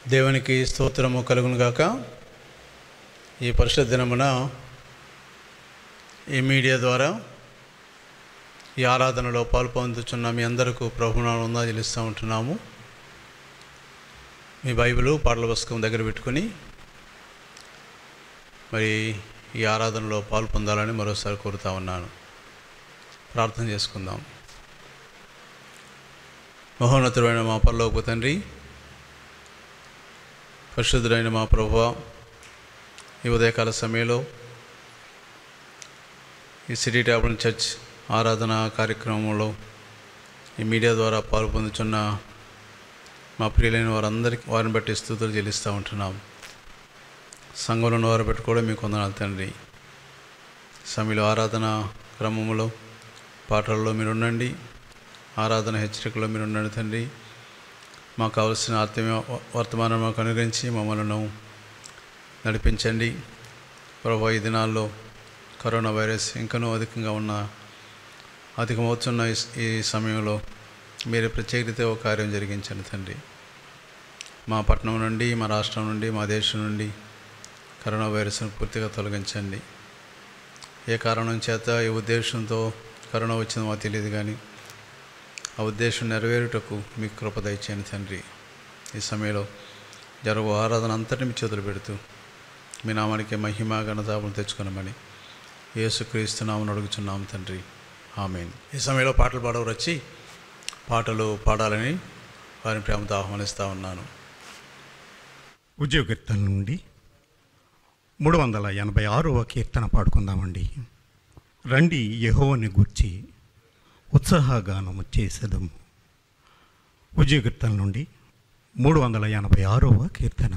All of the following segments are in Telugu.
దేవునికి స్తోత్రము కలుగును గాక. ఈ పరిశుద్ధ దినమున ఈ మీడియా ద్వారా ఈ ఆరాధనలో పాల్పొందుతున్న మీ అందరికీ ప్రభునామమున వందనాలు చెల్లిస్తూ ఉంటున్నాము. మీ బైబిలు పాటల పుస్తకం దగ్గర పెట్టుకొని మరి ఈ ఆరాధనలో పాల్పొందాలని మరోసారి కోరుతా ఉన్నాను. ప్రార్థన చేసుకుందాం. మహోన్నతుడైన మా పరలోకపు తండ్రి, పరిశుద్ధుడైన మా ప్రభువా, ఈ ఉదయకాల సమయంలో ఈ సిటీ ట్యాబర్నల్ చర్చ్ ఆరాధన కార్యక్రమంలో ఈ మీడియా ద్వారా పాల్పొందుతున్న మా ప్రియులైన వారందరికీ వారిని బట్టి స్తుతులు చెల్లిస్తూ ఉంటున్నాం. సంఘంలో వారు బట్టి కూడా మీకు వందనాలు తండ్రి. సమయంలో ఆరాధన క్రమంలో పాటల్లో మీరు ఉండండి, ఆరాధన హెచ్చరికలో మీరు ఉండండి తండ్రి. మాకు కావలసిన ఆత్మీయ వర్తమానం మాకు అనుగ్రహించి మమ్మల్ని నడిపించండి ప్రభువా. ఈ దినాల్లో కరోనా వైరస్ ఇంకనూ అధికమవుతున్న ఈ సమయంలో మీరు ప్రత్యేకత ఒక కార్యం జరిగించండి తండ్రి. మా పట్టణం నుండి, మా రాష్ట్రం నుండి, మా దేశం నుండి కరోనా వైరస్ను పూర్తిగా తొలగించండి. ఏ కారణం చేత, ఏ ఉద్దేశంతో కరోనా వచ్చిందో మాకు తెలియదు, కానీ ఆ ఉద్దేశం నెరవేరుటకు మీకు కృప దయచేయండి తండ్రి. ఈ సమయంలో జరుగు ఆరాధన అంతటిని మీ చేతులు పెడుతూ మీ నామానికి మహిమ ఘనతాపం తెచ్చుకున్నామని యేసుక్రీస్తు నామమున అడుగుచున్నాము తండ్రి, ఆమేన్. ఈ సమయంలో పాటలు పాడవరు వచ్చి పాటలు పాడాలని వారిని ప్రేమతో ఆహ్వానిస్తూ ఉన్నాను. ఉద్యోగ కీర్తన నుండి 386వ కీర్తన పాడుకుందామండి. రండి యెహోవాని గూర్చి ఉత్సాహగానము చేసేదము. ఉద్యోగ కీర్తన నుండి 386వ కీర్తన.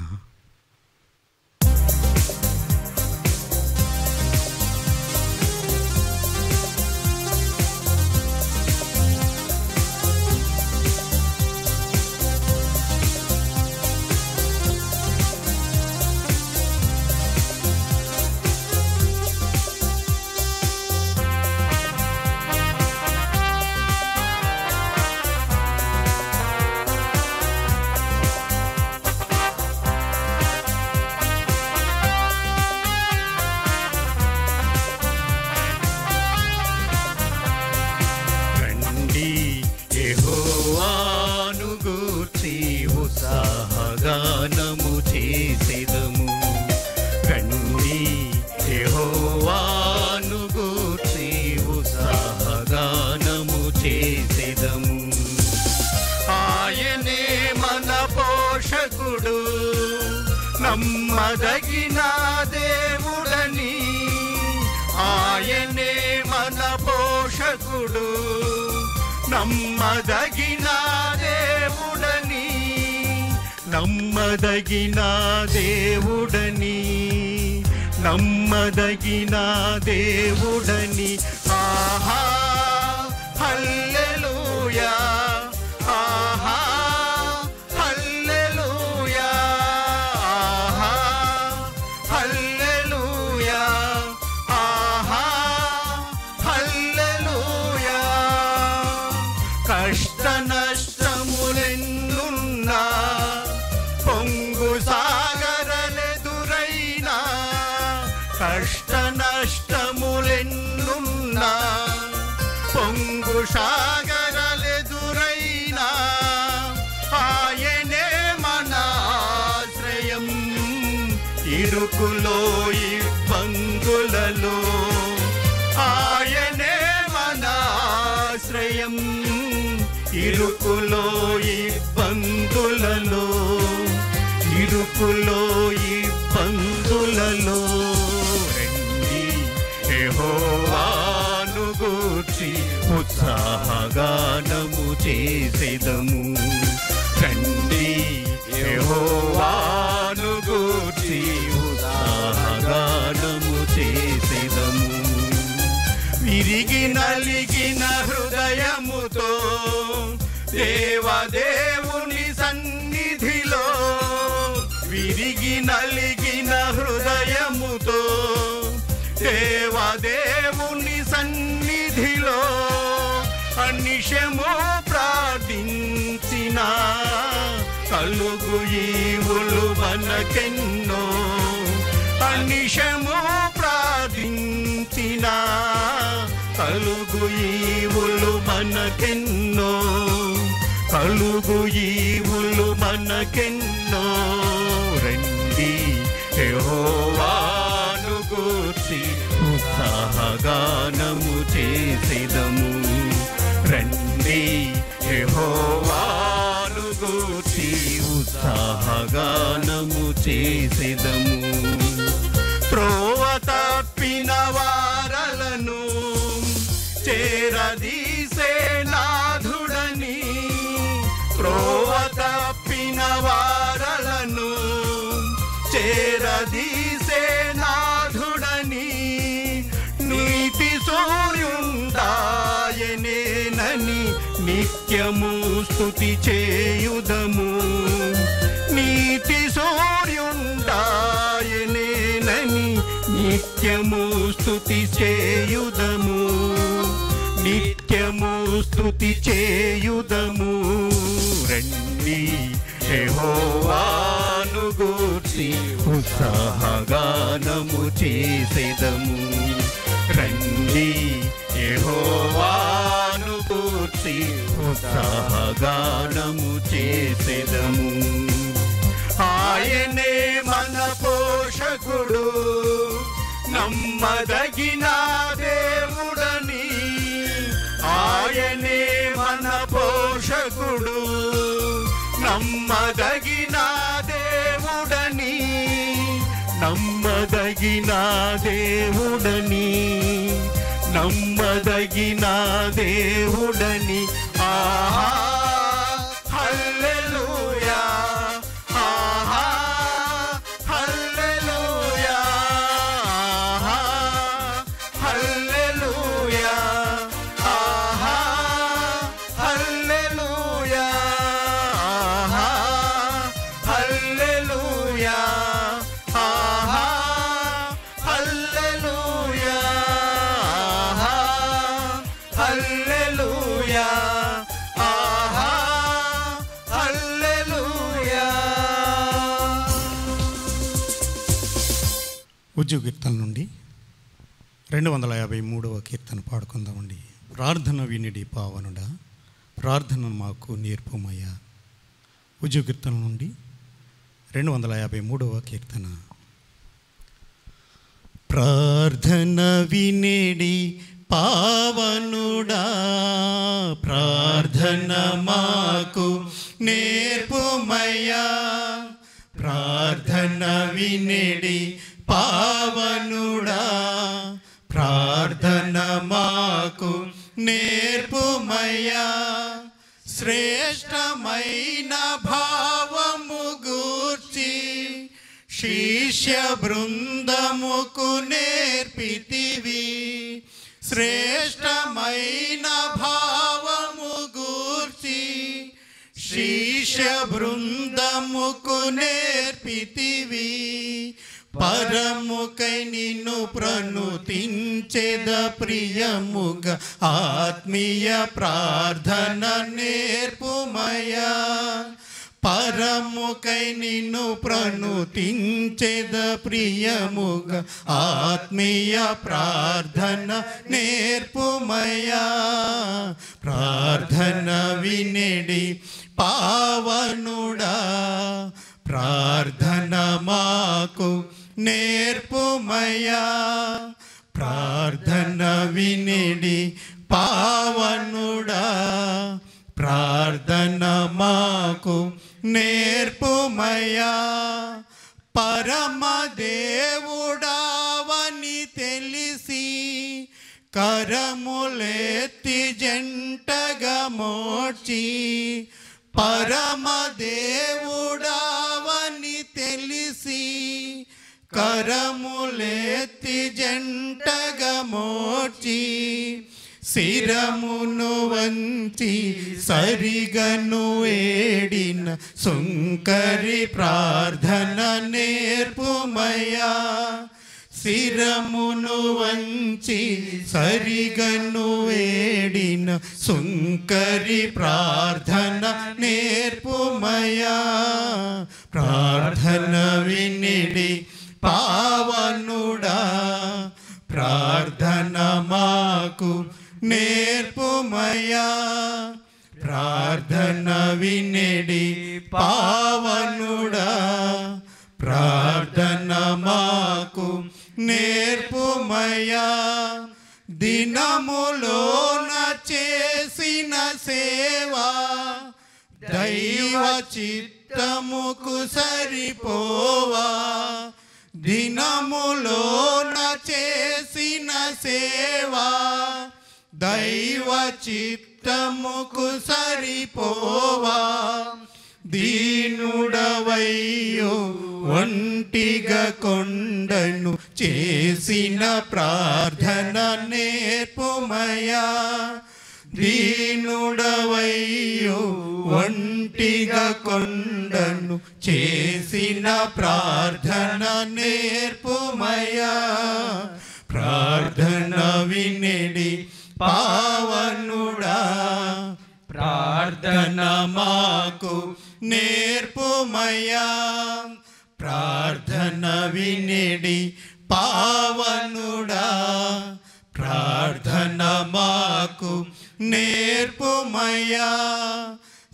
నమ్మదగిన దేవుడని, ఆయనే మన పోషకుడు. నమ్మదగిన దేవుడని, నమ్మదగిన దేవుడని, నమ్మదగిన దేవుడని. ఆహా హల్లెలూయా, ఆహా హల్లెలూయా, ఆహా హల్లెలూయా, ఆహా హల్లెలూయా. కష్ట నష్టములెన్నున్నా, పొంగు సాగరలెదురైనా, కష్ట నష్టములెన్నున్నా, పొంగు సాగరలెదురైనా, ఆయనే మన ఆశ్రయం. ఇరుకులో ఇబ్బందులలో ఆయనే మన ఆశ్రయం. ఇరుకులో ఇబ్బందులలో, ఇరుకులో ఇబ్బందులలో. రండి యెహోవాను గూర్చి ఉత్సాహగానము చేసేదము. రండి యెహోవాను గూర్చి ఉత్సాహగానము చేసేదము. విరిగి నలిగిన హృదయముతో దేవదేవుని సన్నిధిలో, విరిగి నలిగిన హృదయముతో దేవదేవుని సన్నిధిలో అనిశము ప్రార్థించిన కలుగు ఈవులు మనకెన్నో అనిశము ప్రార్థించిన కలుగు ఈవులు మనకెన్నో కలుగు ఈవులు మనకెన్నో రండి యెహోవాను గూర్చి ఉత్సాహగానము చేసెదము రండి యెహోవాను గూర్చి ఉత్సాహగానము చేసెదము త్రోవ తప్పిన వారలను చేరదీసే నాథుడని త్రోవ తప్పిన వారలను చేరదీసే నాథుడని నీతి సూర్యుండాయనేనని నిత్యము స్తుతి చేయుదము నీతి సూర్యుండాయనేనని నిత్యము స్తుతి చేయుదము నిత్యము స్తుతి చేయుదము రండి యెహోవాను గూర్చి ఉత్సాహగానము చేసెదము రండి యెహోవాను గూర్చి ఉత్సాహగానము చేసెదము ఆయనే మన పోషకుడు నమ్మదగిన దేవుడని ఆయనే మన పోషకుడు నమ్మదగిన దేవుడని నమ్మదగిన దేవుడని నమ్మదగిన దేవుడని ఆహా హల్లెలూయా ఆహా హల్లెలూయా ఆహా హల్లెలూయా ఆహా హల్లెలూయా ఆహా హల్లెలూయా ఆహా హల్లెలూయా ఆహా హల్లెలూయా ఆహా హల్లెలూయా. ఉద్యోగకీర్తన నుండి 253వ కీర్తన పాడుకుందామండి. ప్రార్థన వినిడి పావనుడా ప్రార్థన మాకు నేర్పుమయ్యా. ఉద్యోగకీర్తన నుండి 253వ కీర్తన. ప్రార్థన వినిడి పావనుడా ప్రార్థన మాకు నేర్పుమయ్యా. ప్రార్థన వినిడి పావనుడా ప్రార్థన మాకు నేర్పుమయ్యా. శ్రేష్టమైన భావము గూర్చి శిష్య బృందముకు నేర్పితివి. శ్రేష్టమైన భావము గూర్చి శిష్య బృందముకు నేర్పితివి. పరముకై నిన్ను ప్రణుతించెద ప్రియముగా ఆత్మీయ ప్రార్థన నేర్పుమయ్యా. పరముకై నిన్ను ప్రణుతించెద ప్రియముగా ఆత్మీయ ప్రార్థన నేర్పుమయ్యా. ప్రార్థన వినిడి పావనుడా ప్రార్థన మాకు నేర్పుమయ్యా. ప్రార్థన వినిడి పావనుడా ప్రార్థన మాకు నేర్పుమయ్యా. పరమదేవుడావని తెలిసి కరములెత్తి జంటగా మోడ్చి. పరమదేవుడావని తెలిసి కరములెత్తి జంటగా మోడ్చి. శిరమును వంచి సరిగను ఏడిన సుంకరి ప్రార్థన నేర్పుమయ్యా. శిరమును వంచి సరిగను వేడిన సుంకరి ప్రార్థన నేర్పుమయా. ప్రార్థన వినిడి పావనుడా, ప్రార్థన మాకు నేర్పుమయా. ప్రార్థన వినిడి పావనుడా, ప్రార్థన మాకు నేర్పుమయా. దినములోన చేసిన సేవా దైవ చిత్తముకు సరిపోవా. దినములోన చేసిన సేవా దైవ చిత్తముకు సరిపోవా. దీనుడవయ్యో ఒంటిగా కొండను చేసిన ప్రార్థన నేర్పుమయా. దీనుడవయ్యో ఒంటిగా కొండను చేసిన ప్రార్థన నేర్పుమయా. ప్రార్థన వినిడి పావనుడా, ప్రార్థన మాకు నేర్పుమయా. ప్రార్థన వినిడి పావనుడా, ప్రార్థన మాకు నేర్పుమయా.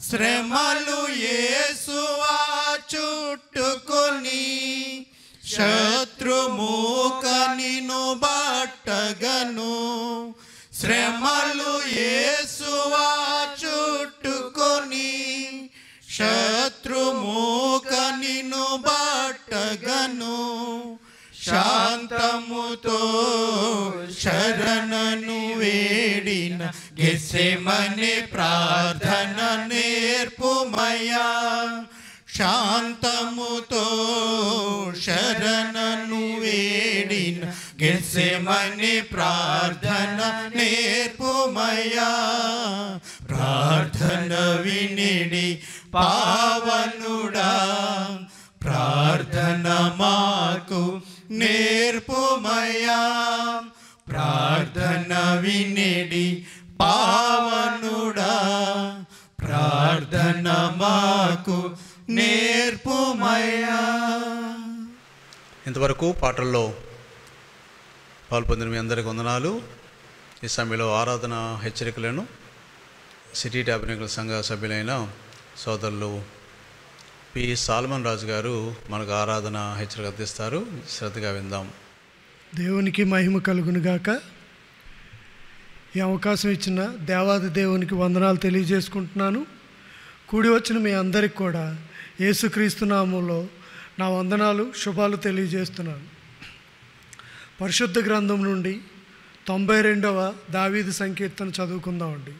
శ్రమలు యేసువా చుట్టుకొని శత్రుమూక నిన్ను బట్టగను. శ్రమలు యేసువా చుట్టుకొని శత్రుమూక నిన్ను బట్టగను. శాంతముతో శరణను వేడిన గెత్సెమనే ప్రార్థన నేర్పుమయా. శాంతముతో శరణను వేడిన గెత్సెమనే ప్రార్థన నేర్పుమయా. ప్రార్థన వినిడి పావనుడా, ప్రార్థన మాకు నేర్పుమయా. ప్రార్థన వినిడి పావనుడా, ప్రార్థన మాకు నేర్పుమయా. ఇంతవరకు పాటల్లో పాల్పొందిన మీ అందరికి వందనాలు. ఈ సమయంలో ఆరాధన హెచ్చరికలను సిటీ టాబర్నాకిల్ సంఘ సభ్యులైన సోదరులు పి సాల్మన్ రాజు గారు మనకు ఆరాధన హెచ్చరిక అందిస్తారు. శ్రద్ధగా విందాం. దేవునికి మహిమ కలుగునుగాక. ఈ అవకాశం ఇచ్చిన దేవాది దేవునికి వందనాలు తెలియజేసుకుంటున్నాను. కూడి వచ్చిన మీ అందరికి కూడా యేసుక్రీస్తు నామములో నా వందనాలు శుభాలు తెలియజేస్తున్నాను. పరిశుద్ధ గ్రంథం నుండి 92వ దావీదు సంకీర్తన చదువుకుందామండి.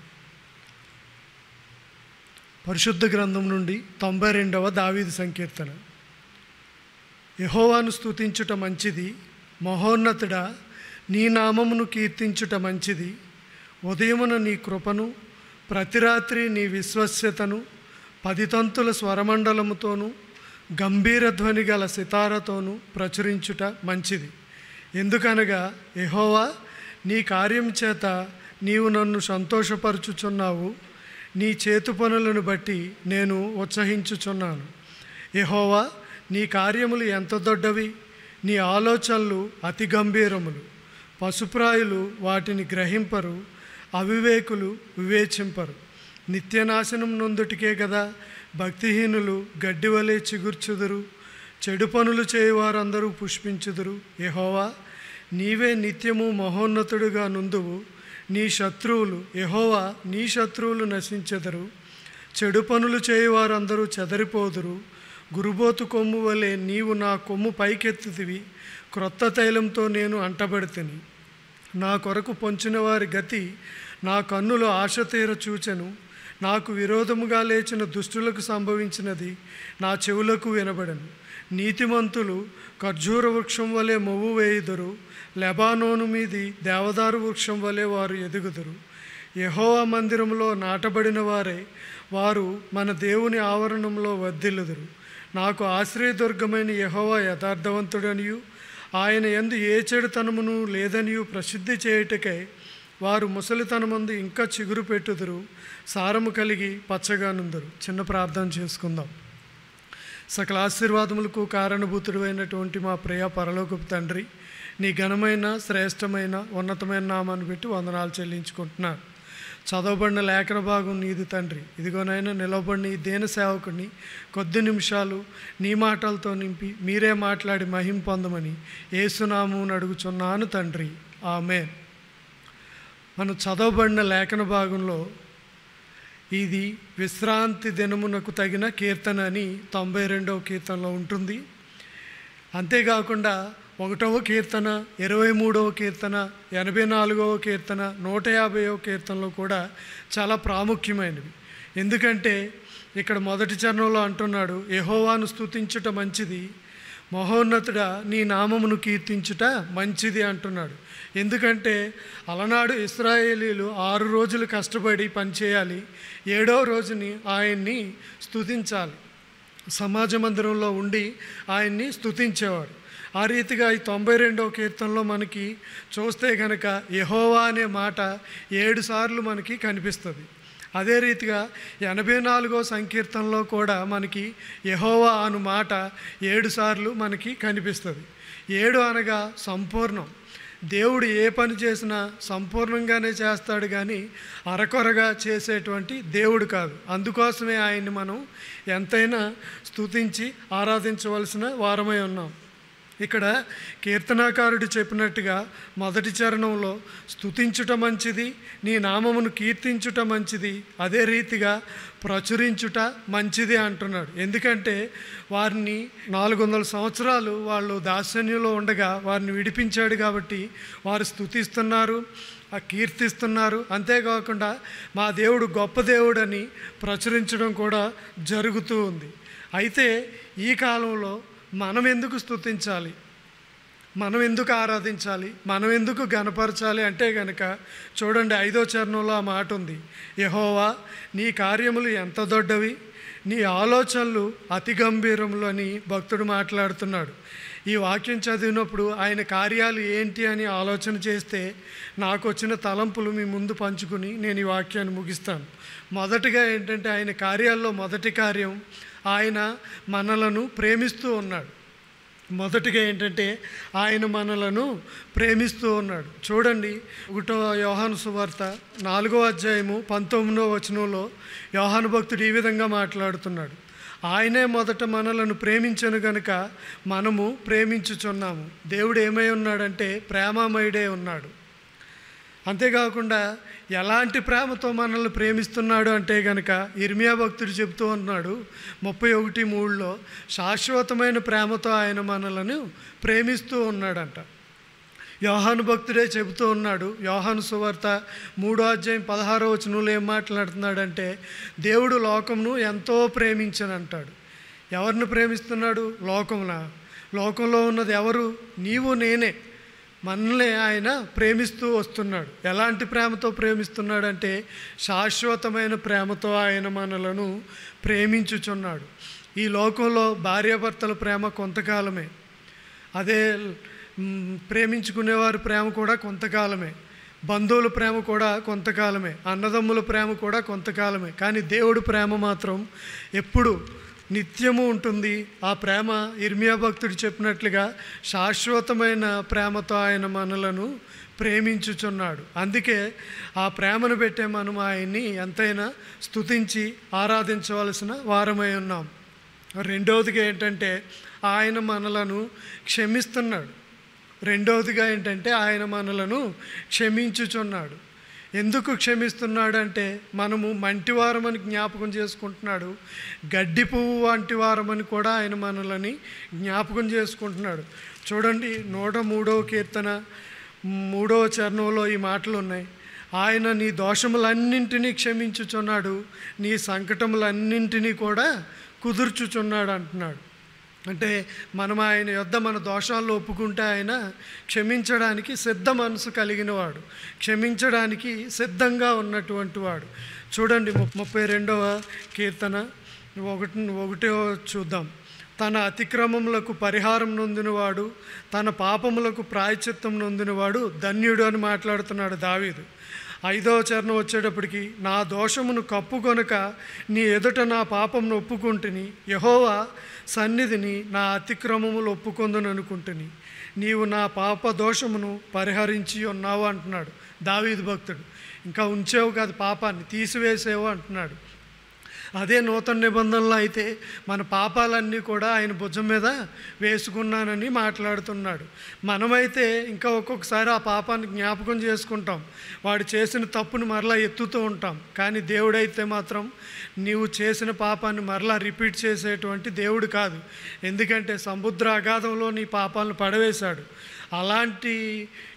పరిశుద్ధ గ్రంథం నుండి 92వ దావీదు సంకీర్తన. యెహోవాను స్తుతించుట మంచిది, మహోన్నతుడా నీ నామమును కీర్తించుట మంచిది. ఉదయమున నీ కృపను, ప్రతిరాత్రి నీ విశ్వస్యతను 10 తంతుల స్వరమండలముతోనూ గంభీర ధ్వని గల సితారతోనూ ప్రచురించుట మంచిది. ఎందుకనగా యెహోవా నీ కార్యం చేత నీవు నన్ను సంతోషపరచుచున్నావు. నీ చేతు పనులను బట్టి నేను ఉత్సహించుచున్నాను. యెహోవా నీ కార్యములు ఎంత దొడ్డవి, నీ ఆలోచనలు అతి గంభీరములు. పశుప్రాయులు వాటిని గ్రహింపరు, అవివేకులు వివేచింపరు. నిత్యనాశనం నొందుటికే కదా భక్తిహీనులు గడ్డివలే చిగుర్చుదురు. చెడు పనులు చేయువారందరూ పుష్పించుదురు. యెహోవా నీవే నిత్యము మహోన్నతుడుగా నుందువు. నీ శత్రువులు యెహోవా నీ శత్రువులు నశించెదరు. చెడు పనులు చేయువారందరూ చెదరిపోదురు. గురుబోతు కొమ్ము వలె నీవు నా కొమ్ము పైకెత్తుతివి. క్రొత్త తైలంతో నేను అంటబడితిని. నా కొరకు పొంచిన వారి గతి నా కన్నులు ఆశ తీర చూచెను. నాకు విరోధముగా లేచిన దుష్టులకు సంభవించినది నా చెవులకు వినబడను. నీతిమంతులు ఖర్జూర వృక్షం వలె మొవ్వు వేయుదురు. లెబానోను మీది దేవదారు వృక్షం వలె వారు ఎదుగుదురు. యెహోవా మందిరంలో నాటబడిన వారే వారు మన దేవుని ఆవరణంలో వర్ధిల్లుదురు. నాకు ఆశ్రయదుర్గమైన యెహోవా యథార్థవంతుడనియు ఆయన యందు ఏ చెడుతనమును లేదనియు ప్రసిద్ధి చేయుటకై వారు ముసలితనమందు ఇంకా చిగురు పెట్టుదురు, సారము కలిగి పచ్చగానుందరు. చిన్న ప్రార్థన చేసుకుందాం. సకల ఆశీర్వాదములకు కారణభూతుడు అయినటువంటి మా ప్రియ పరలోకపు తండ్రి, నీ ఘనమైన శ్రేష్టమైన ఉన్నతమైన నామాన్ని పెట్టి వందనాలు చెల్లించుకుంటున్నాను. చదవబడిన లేఖన భాగం నీది తండ్రి. ఇదిగోనైనా నిలవబడిన ఈ దేన సేవకుని కొద్ది నిమిషాలు నీ మాటలతో నింపి మీరే మాట్లాడి మహిమ పొందమని యేసునామమున అడుగుచున్నాను తండ్రి, ఆమేన్. మనం చదవబడిన లేఖన భాగంలో ఇది విశ్రాంతి దినమునకు తగిన కీర్తన అని 92వ కీర్తనలో ఉంటుంది. అంతేకాకుండా 1వ కీర్తన, 23వ కీర్తన, 84వ కీర్తన, 150వ కీర్తనలో కూడా చాలా ప్రాముఖ్యమైనవి. ఎందుకంటే ఇక్కడ మొదటి చరణంలో అంటున్నాడు, యెహోవాను స్తుతించుట మంచిది, మహోన్నతుడా నీ నామమును కీర్తించుట మంచిది అంటున్నాడు. ఎందుకంటే అలనాడు ఇశ్రాయేలీలు 6 రోజులు కష్టపడి పనిచేయాలి, 7వ రోజుని ఆయన్ని స్తుతించాలి. సమాజ మందిరంలో ఉండి ఆయన్ని స్తుతించేవారు. ఆ రీతిగా ఈ 92వ కీర్తనలో మనకి చూస్తే కనుక యెహోవా అనే మాట 7 సార్లు మనకి కనిపిస్తుంది. అదే రీతిగా 84వ సంకీర్తనలో కూడా మనకి యెహోవా అను మాట 7 సార్లు మనకి కనిపిస్తుంది. 7 అనగా సంపూర్ణం. దేవుడు ఏ పని చేసినా సంపూర్ణంగానే చేస్తాడు, కానీ అరకొరగా చేసేటువంటి దేవుడు కాదు. అందుకోసమే ఆయన్ని మనం ఎంతైనా స్తుతించి ఆరాధించవలసిన వారమై ఉన్నాం. ఇక్కడ కీర్తనాకారుడు చెప్పినట్టుగా మొదటి చరణంలో స్తుతించుట మంచిది, నీ నామమును కీర్తించుట మంచిది, అదే రీతిగా ప్రచురించుట మంచిది అంటున్నాడు. ఎందుకంటే వారిని 400 సంవత్సరాలు వాళ్ళు దాస్యంలో ఉండగా వారిని విడిపించాడు కాబట్టి వారు స్తుతిస్తున్నారు, కీర్తిస్తున్నారు. అంతేకాకుండా మా దేవుడు గొప్ప దేవుడని ప్రచురించడం కూడా జరుగుతూ ఉంది. అయితే ఈ కాలంలో మనం ఎందుకు స్తుతించాలి, మనం ఎందుకు ఆరాధించాలి, మనం ఎందుకు గణపరచాలి అంటే కనుక చూడండి 5వ చరణంలో ఆ మాట ఉంది, యెహోవా నీ కార్యములు ఎంత దొడ్డవి, నీ ఆలోచనలు అతి గంభీరములు అని భక్తుడు మాట్లాడుతున్నాడు. ఈ వాక్యం చదివినప్పుడు ఆయన కార్యాలు ఏంటి అని ఆలోచన చేస్తే నాకు వచ్చిన తలంపులు మీ ముందు పంచుకుని నేను ఈ వాక్యాన్ని ముగిస్తాను. మొదటిగా ఏంటంటే ఆయన కార్యాల్లో మొదటి కార్యం, ఆయన మనలను ప్రేమిస్తూ ఉన్నాడు. మొదటిగా ఏంటంటే ఆయన మనలను ప్రేమిస్తూ ఉన్నాడు. చూడండి 1వ యోహాను సువార్త 4వ అధ్యాయము 19వ వచనంలో యోహాను భక్తుడు ఈ విధంగా మాట్లాడుతున్నాడు, ఆయనే మొదట మనలను ప్రేమించను గనుక మనము ప్రేమించుచున్నాము. దేవుడు ఏమై ఉన్నాడంటే ప్రేమమయుడే ఉన్నాడు. అంతేకాకుండా ఎలాంటి ప్రేమతో మనల్ని ప్రేమిస్తున్నాడు అంటే కనుక ఇర్మియా భక్తుడు చెబుతూ ఉన్నాడు 31:3లో శాశ్వతమైన ప్రేమతో ఆయన మనలను ప్రేమిస్తూ ఉన్నాడంట. యోహాను భక్తుడే చెబుతూ ఉన్నాడు. యోహాను సువార్త 3వ అధ్యాయం 16వ వచనంలో ఏం మాట్లాడుతున్నాడంటే దేవుడు లోకమును ఎంతో ప్రేమించనంటాడు. ఎవరిని ప్రేమిస్తున్నాడు? లోకంలో ఉన్నది ఎవరు? నీవు నేనే. మనల్ని ఆయన ప్రేమిస్తూ వస్తున్నాడు. ఎలాంటి ప్రేమతో ప్రేమిస్తున్నాడంటే శాశ్వతమైన ప్రేమతో ఆయన మనలను ప్రేమించుచున్నాడు. ఈ లోకంలో భార్యాభర్తల ప్రేమ కొంతకాలమే, అదే ప్రేమించుకునేవారి ప్రేమ కూడా కొంతకాలమే, బంధువుల ప్రేమ కూడా కొంతకాలమే, అన్నదమ్ముల ప్రేమ కూడా కొంతకాలమే. కానీ దేవుడి ప్రేమ మాత్రం ఎప్పుడు నిత్యము ఉంటుంది. ఆ ప్రేమ ఇర్మియా భక్తుడు చెప్పినట్లుగా శాశ్వతమైన ప్రేమతో ఆయన మనలను ప్రేమించుచున్నాడు. అందుకే ఆ ప్రేమను పెట్టే మనం ఆయన్ని ఎంతైనా స్తుతించి ఆరాధించవలసిన వారమై ఉన్నాం. రెండవదిగా ఏంటంటే ఆయన మనలను క్షమిస్తున్నాడు. రెండవదిగా ఏంటంటే ఆయన మనలను క్షమించుచున్నాడు. ఎందుకు క్షమిస్తున్నాడంటే మనము మంటివారమని జ్ఞాపకం చేసుకుంటున్నాడు, గడ్డి పువ్వు వంటి వారమని కూడా ఆయన మనలని జ్ఞాపకం చేసుకుంటున్నాడు. చూడండి 103వ కీర్తన 3వ చరణంలో ఈ మాటలు ఉన్నాయి, ఆయన నీ దోషములన్నింటినీ క్షమించుచున్నాడు, నీ సంకటములన్నింటినీ కూడా కుదుర్చుచున్నాడు అంటున్నాడు. అంటే మనం ఆయన యొద్ద మన దోషాలను ఒప్పుకుంటే ఆయన క్షమించడానికి సిద్ధ మనసు కలిగిన వాడు, క్షమించడానికి సిద్ధంగా ఉన్నటువంటి వాడు. చూడండి 32వ కీర్తన 1 చూద్దాం. తన అతిక్రమములకు పరిహారం నొందినవాడు, తన పాపములకు ప్రాయశ్చిత్తం నొందినవాడు ధన్యుడు అని మాట్లాడుతున్నాడు దావీదు. 5వ చరణం వచ్చేటప్పటికి, నా దోషమును కప్పుకొనక నీ ఎదుట నా పాపమును ఒప్పుకుంటుని, యెహోవా సన్నిధిని నా అతిక్రమములు ఒప్పుకొందును అనుకుంటుని, నీవు నా పాప దోషమును పరిహరించి ఉన్నావు అంటున్నాడు దావీదు భక్తుడు. ఇంకా ఉంచేవు కాదు, పాపాన్ని తీసివేసేవు అంటున్నాడు. అదే నూతన నిబంధనలో అయితే మన పాపాలన్నీ కూడా ఆయన భుజం మీద వేసుకున్నానని మాట్లాడుతున్నాడు. మనమైతే ఇంకా ఒక్కొక్కసారి ఆ పాపాన్ని జ్ఞాపకం చేసుకుంటాం, వాడు చేసిన తప్పును మరలా ఎత్తుతూ ఉంటాం. కానీ దేవుడైతే మాత్రం నీవు చేసిన పాపాన్ని మరలా రిపీట్ చేసేటువంటి దేవుడు కాదు. ఎందుకంటే సముద్ర అగాధంలో నీ పాపాలను పడవేశాడు. అలాంటి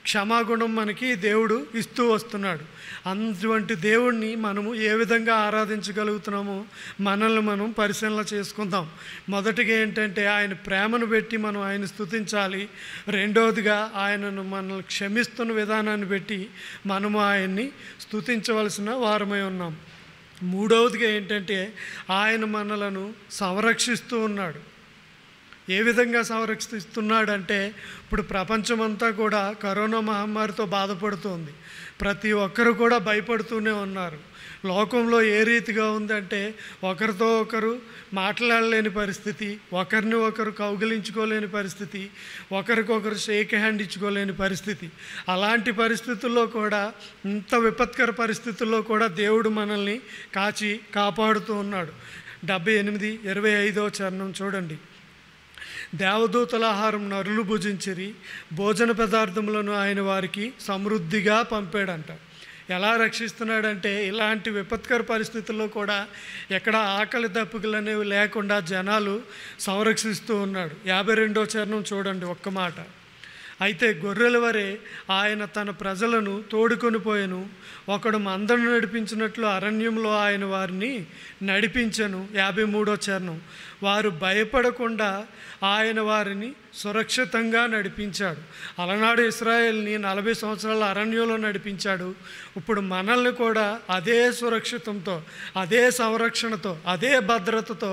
క్షమాగుణం మనకి దేవుడు ఇస్తూ వస్తున్నాడు. అటువంటి దేవుణ్ణి మనము ఏ విధంగా ఆరాధించగలుగుతున్నామో మనల్ని మనం పరిశీలన చేసుకుందాం. మొదటిగా ఏంటంటే ఆయన ప్రేమను పెట్టి మనం ఆయన స్తుతించాలి. రెండవదిగా ఆయనను మనల్ని క్షమిస్తున్న విధానాన్ని బట్టి మనము ఆయన్ని స్తుతించవలసిన వారమై ఉన్నాం. మూడవదిగా ఏంటంటే ఆయన మనలను సంరక్షిస్తూ ఉన్నాడు. ఏ విధంగా సంరక్షిస్తున్నాడంటే, ఇప్పుడు ప్రపంచమంతా కూడా కరోనా మహమ్మారితో బాధపడుతోంది. ప్రతి ఒక్కరు కూడా భయపడుతూనే ఉన్నారు. లోకంలో ఏ రీతిగా ఉందంటే, ఒకరితో ఒకరు మాట్లాడలేని పరిస్థితి, ఒకరిని ఒకరు కౌగిలించుకోలేని పరిస్థితి, ఒకరికొకరు షేక్ హ్యాండ్ ఇచ్చుకోలేని పరిస్థితి. అలాంటి పరిస్థితుల్లో కూడా, ఇంత విపత్కర పరిస్థితుల్లో కూడా దేవుడు మనల్ని కాపాడుతూ ఉన్నాడు. 78:25 చరణం చూడండి. దేవదూతల ఆహారం నరులు భుజించిరి, భోజన పదార్థములను ఆయన వారికి సమృద్ధిగా పంపాడంట. ఎలా రక్షిస్తున్నాడంటే, ఇలాంటి విపత్కర పరిస్థితుల్లో కూడా ఎక్కడ ఆకలి దప్పుకులు అనేవి లేకుండా జనాలు సంరక్షిస్తూ ఉన్నాడు. 52వ చరణం చూడండి ఒక్క మాట. అయితే గొర్రెల వరే ఆయన తన ప్రజలను తోడుకొని పోయెను, ఒకడు మందను నడిపించినట్లు అరణ్యంలో ఆయన వారిని నడిపించెను. 53వ చరణం. వారు భయపడకుండా ఆయన వారిని సురక్షితంగా నడిపించాడు. అలనాడు ఇశ్రాయేల్ని 40 సంవత్సరాల అరణ్యంలో నడిపించాడు. ఇప్పుడు మనల్ని కూడా అదే సురక్షితంతో, అదే సంరక్షణతో, అదే భద్రతతో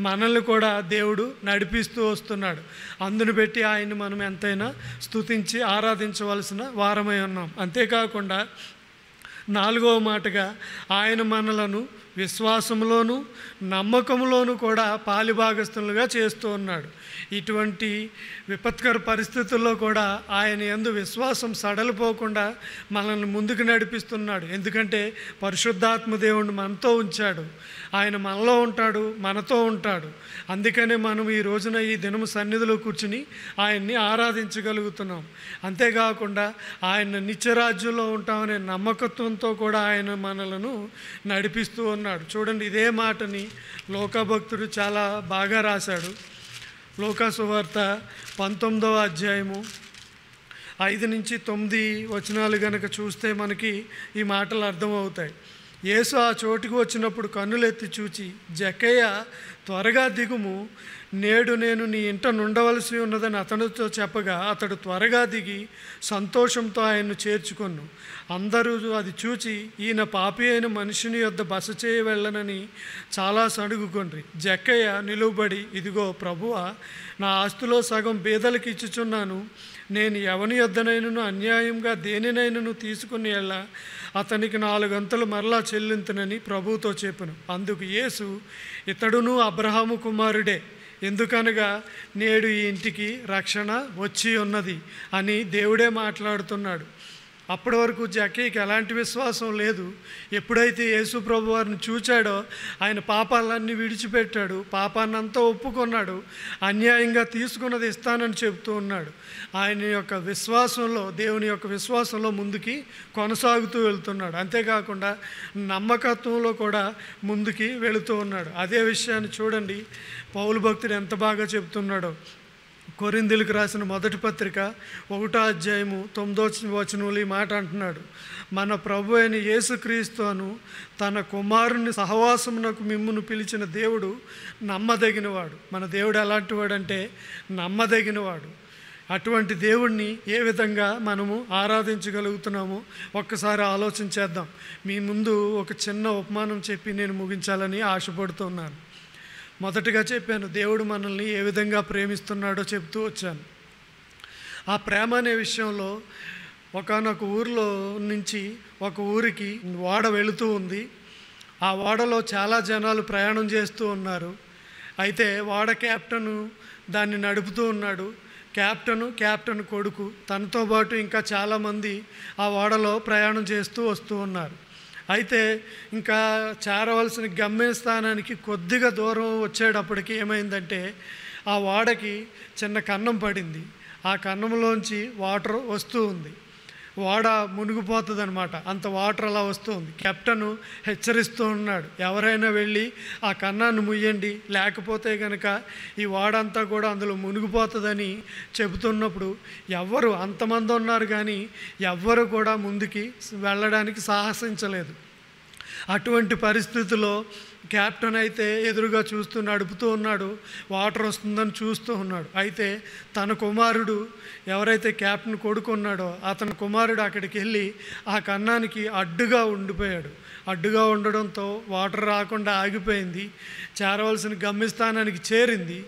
మనల్ని కూడా దేవుడు నడిపిస్తూ వస్తున్నాడు. అందును బట్టి ఆయన్ని మనం ఎంతైనా స్తుతించి ఆరాధించవలసిన వారమై ఉన్నాం. అంతేకాకుండా 4వ మాటగా ఆయన మనలను విశ్వాసంలోనూ నమ్మకంలోనూ కూడా పాలిభాగస్తులుగా చేస్తూ ఉన్నాడు. ఇటువంటి విపత్కర పరిస్థితుల్లో కూడా ఆయన యందు విశ్వాసం సడలిపోకుండా మనల్ని ముందుకు నడిపిస్తున్నాడు. ఎందుకంటే పరిశుద్ధాత్మ దేవుణ్ణి మనతో ఉంచాడు. ఆయన మనలో ఉంటాడు, మనతో ఉంటాడు. అందుకనే మనం ఈ రోజున ఈ దినము సన్నిధిలో కూర్చుని ఆయన్ని ఆరాధించగలుగుతున్నాం. అంతేకాకుండా ఆయన నిత్యరాజ్యంలో ఉంటామనే నమ్మకత్వంతో కూడా ఆయన మనలను నడిపిస్తూ ఉన్నాడు. చూడండి, ఇదే మాటని లోకభక్తుడు చాలా బాగా రాశాడు. లోకా సువార్త 19వ అధ్యాయము 5-9 వచనాలు గనక చూస్తే మనకి ఈ మాటలు అర్థమవుతాయి. యేసు ఆ చోటుకు వచ్చినప్పుడు కన్నులెత్తి చూచి, జక్కయ్య త్వరగా దిగుము, నేడు నేను నీ ఇంట నుండవలసి ఉన్నదని అతనితో చెప్పగా అతడు త్వరగా దిగి సంతోషంతో ఆయన్ను చేర్చుకొను. అందరూ అది చూచి, ఈయన పాపి అయిన మనిషిని యొద్ద బస చేయ వెళ్ళనని చాలా సడుగుకొండ్రి. జక్కయ్య నిలువబడి, ఇదిగో ప్రభువా, నా ఆస్తిలో సగం బీదలకు ఇచ్చుచున్నాను. నేను ఎవని యొద్దనైనను అన్యాయంగా దేనినైనను తీసుకుని వెళ్ళా అతనికి 4 గంతలు మరలా చెల్లింతునని ప్రభువుతో చెప్పాను. అందుకు యేసు, ఇతడును అబ్రహాము కుమారుడే, ఎందుకనగా నేడు ఈ ఇంటికి రక్షణ వచ్చి ఉన్నది అని దేవుడే మాట్లాడుతున్నాడు. అప్పటి వరకు జక్కయ్యకి ఎలాంటి విశ్వాసం లేదు. ఎప్పుడైతే యేసు ప్రభు వారిని చూచాడో ఆయన పాపాలన్నీ విడిచిపెట్టాడు, పాపాన్నంతా ఒప్పుకున్నాడు, అన్యాయంగా తీసుకున్నది ఇస్తానని చెబుతూ ఉన్నాడు. ఆయన యొక్క విశ్వాసంలో, దేవుని యొక్క విశ్వాసంలో ముందుకి కొనసాగుతూ వెళ్తున్నాడు. అంతేకాకుండా నమ్మకత్వంలో కూడా ముందుకి వెళుతూ ఉన్నాడు. అదే విషయాన్ని చూడండి, పౌలు భక్తుడు ఎంత బాగా చెబుతున్నాడో. కొరింథీయులకు రాసిన మొదటి పత్రిక 1వ అధ్యాయము 9వ వచనంలో ఈ మాట అంటున్నాడు. మన ప్రభు అయిన యేసుక్రీస్తును తన కుమారుని సహవాసమునకు మిమ్మును పిలిచిన దేవుడు నమ్మదగినవాడు. మన దేవుడు ఎలాంటి వాడంటే నమ్మదగినవాడు. అటువంటి దేవుణ్ణి ఏ విధంగా మనము ఆరాధించగలుగుతున్నామో ఒక్కసారి ఆలోచన చేద్దాం. మీ ముందు ఒక చిన్న ఉపమానం చెప్పి నేను ముగించాలని ఆశపడుతున్నాను. మొదటగా చెప్పాను, దేవుడు మనల్ని ఏ విధంగా ప్రేమిస్తున్నాడో చెప్తూ వచ్చాను. ఆ ప్రేమ అనే విషయంలో ఒకానొక ఊరిలో నుంచి ఒక ఊరికి ఓడ వెళుతూ ఉంది. ఆ ఓడలో చాలా జనాలు ప్రయాణం చేస్తూ ఉన్నారు. అయితే ఓడ కెప్టెను దాన్ని నడుపుతూ ఉన్నాడు. కెప్టెన్ కొడుకు తనతో పాటు ఇంకా చాలామంది ఆ ఓడలో ప్రయాణం చేస్తూ వస్తూ ఉన్నారు. అయితే ఇంకా చేరవలసిన గమ్యస్థానానికి కొద్దిగా దూరం వచ్చేటప్పటికి ఏమైందంటే ఆ ఓడకి చిన్న కన్నం పడింది. ఆ కన్నంలోంచి వాటర్ వస్తూ ఉంది. ఓడ మునిగిపోతుంది అనమాట. అంత వాటర్ అలా వస్తుంది. కెప్టెను హెచ్చరిస్తూ ఉన్నాడు, ఎవరైనా వెళ్ళి ఆ కన్నాన్ని ముయ్యండి, లేకపోతే కనుక ఈ ఓడంతా కూడా అందులో మునిగిపోతుందని చెబుతున్నప్పుడు ఎవ్వరు, అంతమంది ఉన్నారు కానీ ఎవ్వరు కూడా ముందుకి వెళ్ళడానికి సాహసించలేదు. అటువంటి పరిస్థితుల్లో కెప్టెన్ అయితే ఎదురుగా చూస్తూ నడుపుతూ ఉన్నాడు, వాటర్ వస్తుందని చూస్తూ ఉన్నాడు. అయితే తన కుమారుడు, ఎవరైతే కెప్టెన్ కొడుకున్నాడో అతని కుమారుడు అక్కడికి వెళ్ళి ఆ కన్నానికి అడ్డుగా ఉండిపోయాడు. అడ్డుగా ఉండడంతో వాటర్ రాకుండా ఆగిపోయింది. చేరవలసిన గమ్యస్థానానికి చేరింది.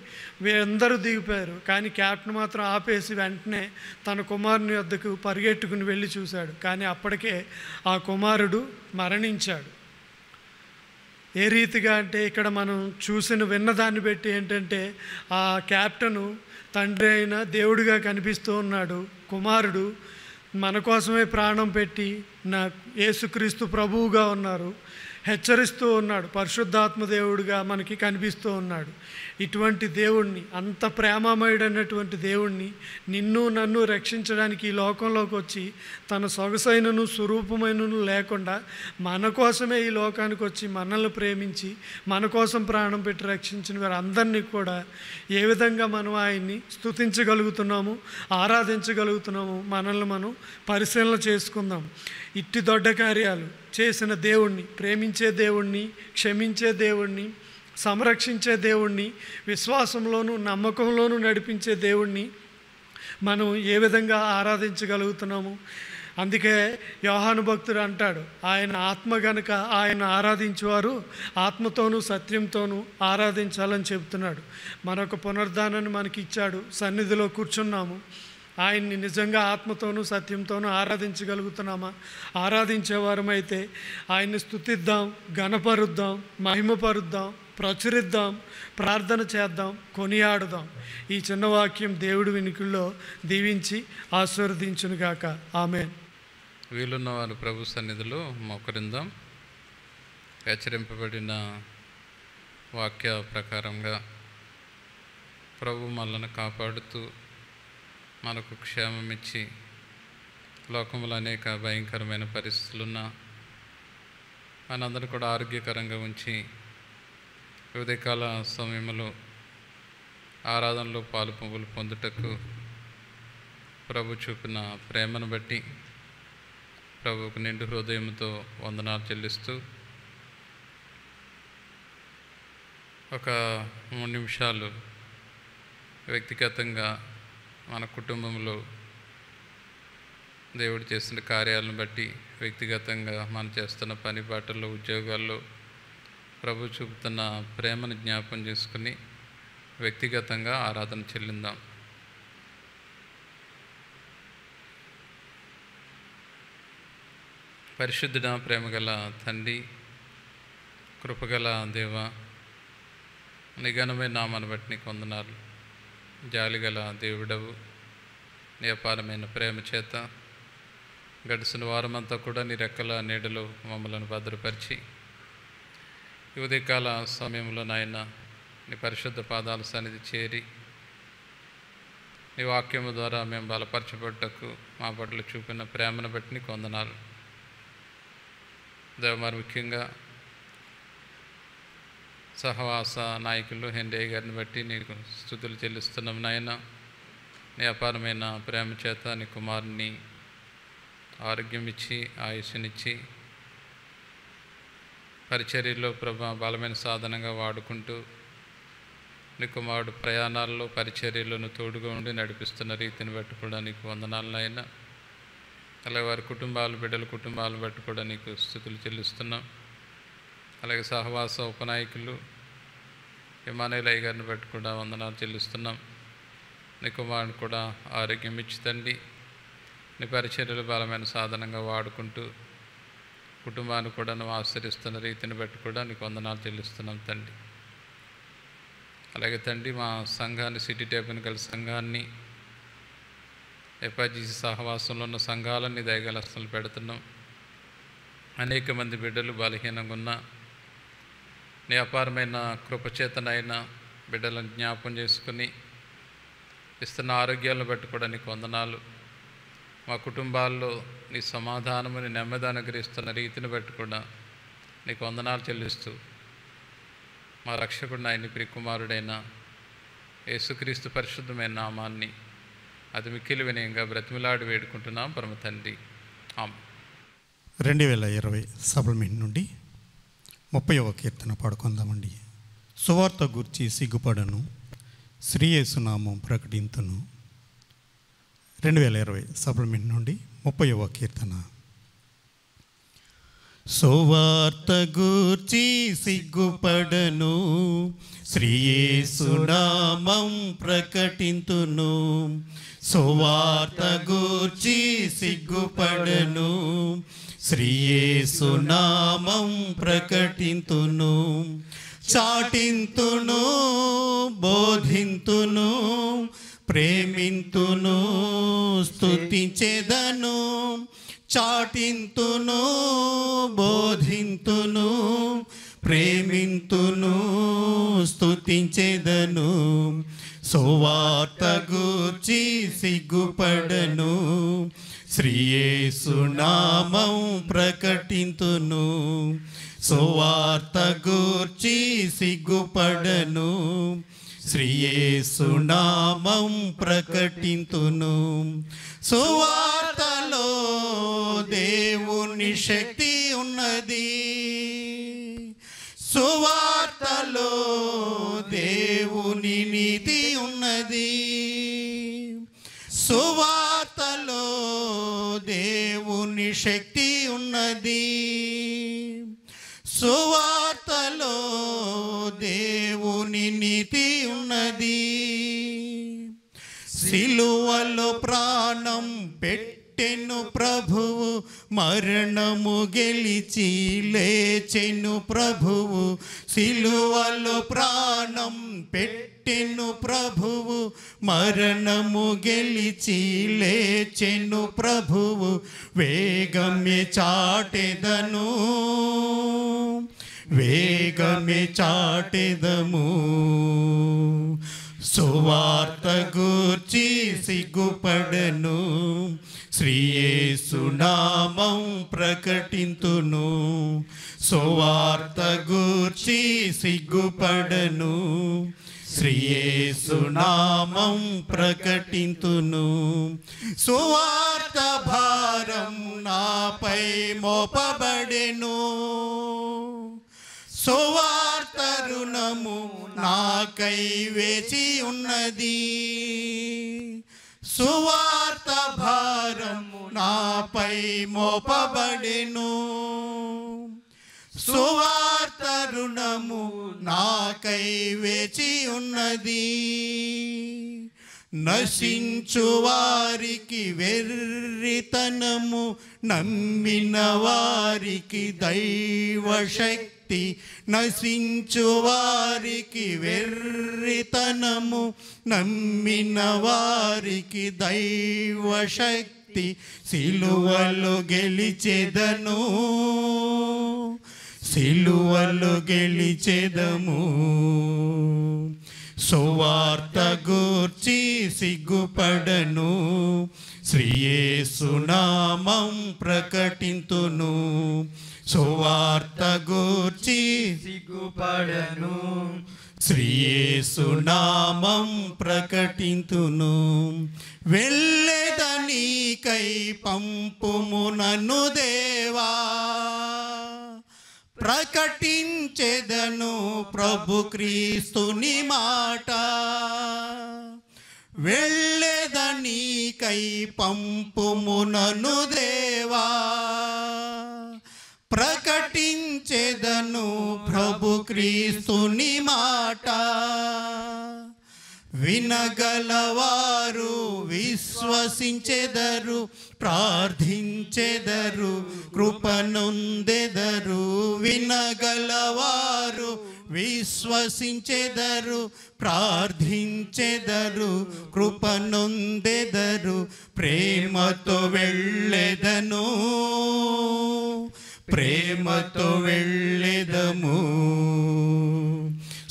వీరందరూ దిగిపోయారు. కానీ కెప్టెన్ మాత్రం ఆపేసి వెంటనే తన కుమారుని వద్దకు పరిగెట్టుకుని వెళ్ళి చూశాడు. కానీ అప్పటికే ఆ కుమారుడు మరణించాడు. ఏ రీతిగా అంటే ఇక్కడ మనం విన్నదాన్ని బట్టి ఏంటంటే ఆ కెప్టెను తండ్రి అయిన దేవుడిగా కనిపిస్తూ ఉన్నాడు. కుమారుడు మన కోసమే ప్రాణం పెట్టి యేసుక్రీస్తు ప్రభువుగా ఉన్నారు, హెచ్చరిస్తూ ఉన్నాడు. పరిశుద్ధాత్మ దేవుడిగా మనకి కనిపిస్తూ ఉన్నాడు. ఇటువంటి దేవుణ్ణి, అంత ప్రేమమయుడైనటువంటి దేవుణ్ణి, నిన్ను నన్ను రక్షించడానికి ఈ లోకంలోకి వచ్చి తన సొగసైనను స్వరూపమైనను లేకుండా మన కోసమే ఈ లోకానికి వచ్చి మనల్ని ప్రేమించి మన కోసం ప్రాణం పెట్టి రక్షించిన వారందరినీ కూడా ఏ విధంగా మనం ఆయన్ని స్తుతించగలుగుతున్నాము, ఆరాధించగలుగుతున్నాము, మనల్ని మనం పరిశీలన చేసుకుందాం. ఇట్టి దొడ్డ కార్యాలు చేసిన దేవుణ్ణి, ప్రేమించే దేవుణ్ణి, క్షమించే దేవుణ్ణి, సంరక్షించే దేవుణ్ణి, విశ్వాసంలోనూ నమ్మకంలోనూ నడిపించే దేవుణ్ణి మనం ఏ విధంగా ఆరాధించగలుగుతున్నాము. అందుకే యోహాను భక్తుడు అంటాడు, ఆయన ఆత్మ గనుక ఆయన ఆరాధించేవారు ఆత్మతోనూ సత్యంతోనూ ఆరాధించాలని చెబుతున్నాడు. మరొక పునరుద్ధానాన్ని మనకి ఇచ్చాడు. సన్నిధిలో కూర్చున్నాము. ఆయన్ని నిజంగా ఆత్మతోనూ సత్యంతోనూ ఆరాధించగలుగుతున్నామా? ఆరాధించేవారమైతే ఆయన్ని స్తుతిద్దాం, ఘనపరుద్దాం, మహిమపరుద్దాం, ప్రచురిద్దాం, ప్రార్థన చేద్దాం, కొనియాడుదాం. ఈ చిన్న వాక్యం దేవుడి వినికిల్లో దీవించి ఆశీర్వదించునుగాక. ఆమేన్. వీలున్న వారు ప్రభు సన్నిధిలో మోకరిందాం. హెచ్చరింపబడిన వాక్య ప్రకారంగా ప్రభు మనల్ని కాపాడుతూ మనకు క్షేమం ఇచ్చి లోకంలో అనేక భయంకరమైన పరిస్థితులున్నా మనందరూ కూడా ఆరోగ్యకరంగా ఉంచి ఉదయకాల సమయంలో ఆరాధనలో పాలు పువ్వులు పొందుటకు ప్రభు చూపిన ప్రేమను బట్టి ప్రభువుకు నిండు హృదయంతో వందనాలు చెల్లిస్తూ ఒక 3 నిమిషాలు వ్యక్తిగతంగా మన కుటుంబంలో దేవుడు చేసిన కార్యాలను బట్టి, వ్యక్తిగతంగా మనం చేస్తున్న పని పాటల్లో, ఉద్యోగాల్లో ప్రభు చూపుతున్న ప్రేమను జ్ఞాపకం చేసుకుని వ్యక్తిగతంగా ఆరాధన చెల్లిందాం. పరిశుద్ధుడ, ప్రేమగల తండ్రి, కృపగల దేవ, నీ ఘనమైన నామాన్ని బట్టి నీకు వందనాలు. జాలిగల దేవుడవు, నీ అపారమైన ప్రేమ చేత గడిచిన వారమంతా కూడా నీ రెక్కల నీడలో మమ్మల్ని భద్రపరిచి ఈ ఉదయకాల సమయంలో నాయన నీ పరిశుద్ధ పాదాల సన్నిధి చేరి నీ వాక్యము ద్వారా మేము బలపరచబడ్డకు మా పట్ల చూపిన ప్రేమను బట్టి నీకు వందనాలు. మరి ముఖ్యంగా సహవాస నాయకులు హెండే గారిని బట్టి నీకు స్తుతులు చెల్లిస్తున్నాం నాయన. నీ అపారమైన ప్రేమ చేత నీ కుమారుని ఆరోగ్యం ఇచ్చి ఆయుష్నిచ్చి పరిచర్యలో బలమైన సాధనంగా వాడుకుంటూ నీ కుమారుడు ప్రయాణాల్లో పరిచర్యలను తోడుగా ఉండి నడిపిస్తున్న రీతిని బట్టి కూడా నీకు వందనాలు నాయన. అలాగే వారి బిడ్డల కుటుంబాలను బట్టి కూడా నీకు స్తుతులు చెల్లిస్తున్నాం. అలాగే సహవాస ఉపనాయకులు ఇమానుయేలయ్య గారిని బట్టి కూడా వందనాలు చెల్లిస్తున్నాం. నీ కుమారుని కూడా ఆరోగ్యం ఇచ్చి తండ్రి నీ పరిచర్యలు బలమైన సాధనంగా వాడుకుంటూ కుటుంబాన్ని కూడా నువ్వు ఆశ్రయిస్తున్న రీతిని బట్టి కూడా నీకు వందనాలు చెల్లిస్తున్నాం తండ్రి. అలాగే తండ్రి మా సంఘాన్ని, సిటీ టెక్నికల్ సంఘాన్ని, ఎఫ్ఐజిసి సహవాసంలో ఉన్న సంఘాలన్నీ దయగలస్తలు పెడుతున్నాం. అనేక మంది బిడ్డలు బలహీనంగా ఉన్న నీ అపారమైన కృపచేతనైన బిడ్డలను జ్ఞాపం చేసుకుని ఇస్తున్న ఆరోగ్యాలను బట్టి కూడా నీకు వందనాలు. మా కుటుంబాల్లో నీ సమాధానముని నెమ్మది అనుగ్రహిస్తున్న రీతిని బట్టి కూడా నీకు వందనాలు చెల్లిస్తూ మా రక్షకుడు ఆయన ప్రియకుమారుడైన యేసుక్రీస్తు పరిశుద్ధమైన నామాన్ని అది మిక్కిలి వినయంగా బ్రతిమిలాడి వేడుకుంటున్నాం పరమ తండ్రి. ఆమేన్. 2020 సప్లిమెంట్ నుండి 30వ కీర్తన పాడుకుందామండి. సువార్త గూర్చి సిగ్గుపడను, శ్రీ యేసునామం ప్రకటింతును. 2020 సప్లిమెంట్ నుండి 30వ కీర్తన. సువార్త గూర్చి సిగ్గుపడను, శ్రీ యేసునామం ప్రకటింతును. సువార్త గూర్చి సిగ్గుపడను, శ్రీ యేసునామం ప్రకటింతును. చాటింతును, బోధింతును, ప్రేమింతును, స్తుతించెదను. చాటింతును, బోధింతును, ప్రేమింతును, స్తుతించెదను. సువార్త గూర్చి సిగ్గుపడను, శ్రీ యేసునామం ప్రకటింతును. సువార్త గూర్చి సిగ్గుపడను, శ్రీ యేసునామం ప్రకటింతును. సువార్తలో దేవుని శక్తి ఉన్నది, సువార్తలో దేవుని నీతి ఉన్నది. సువార్తలో దేవుని శక్తి ఉన్నది, సువార్తలో దేవుని నీతి ఉన్నది. సిలువలో ప్రాణం పెట్టెను ప్రభువు, మరణము గెలిచి లేచెను ప్రభువు. సిలువలో ప్రాణం పెట్టెను ప్రభువు, మరణము గెలిచి లేచెను ప్రభువు. వేగమే చాటెదను, వేగమే చాటెదము. సువార్త గూర్చి సిగ్గుపడను, శ్రీ యేసునామం ప్రకటింతును. సువార్త గూర్చి సిగ్గుపడను, శ్రీ యేసునామం ప్రకటింతును. సువార్త భారం నాపై మోపబడెను, సువార్త రుణము నాకై వేచి ఉన్నది. సువార్త భారము నాపై మోపబడెను, సువార్త రుణము నాకై వేచి ఉన్నది. నశించు వారికి వెర్రితనము, నమ్మిన వారికి దైవశక్తి. నశించు వారికి వెర్రితనము, నమ్మిన వారికి దైవశక్తి. సిలువలో గెలిచెదను, సిలువలో గెలిచెదము. సువార్త గూర్చి సిగ్గుపడను, శ్రీ యేసునామం ప్రకటింతును. సువార్త గూర్చి సిగ్గుపడను, శ్రీ యేసునామం ప్రకటింతును. వెళ్ళెదనీకై పంపుము నన్ను దేవా, ప్రకటించెదను ప్రభు క్రీస్తుని మాట. వెళ్ళెదనీకై పంపుము నన్ను దేవా, ప్రకటించెదను ప్రభు క్రీస్తుని మాట. వినగలవారు విశ్వసించెదరు, ప్రార్థించెదరు, కృపనొందెదరు. వినగలవారు విశ్వసించెదరు, ప్రార్థించెదరు, కృపనొందెదరు. ప్రేమతో వెళ్ళెదను, ప్రేమతో వెళ్ళెదము.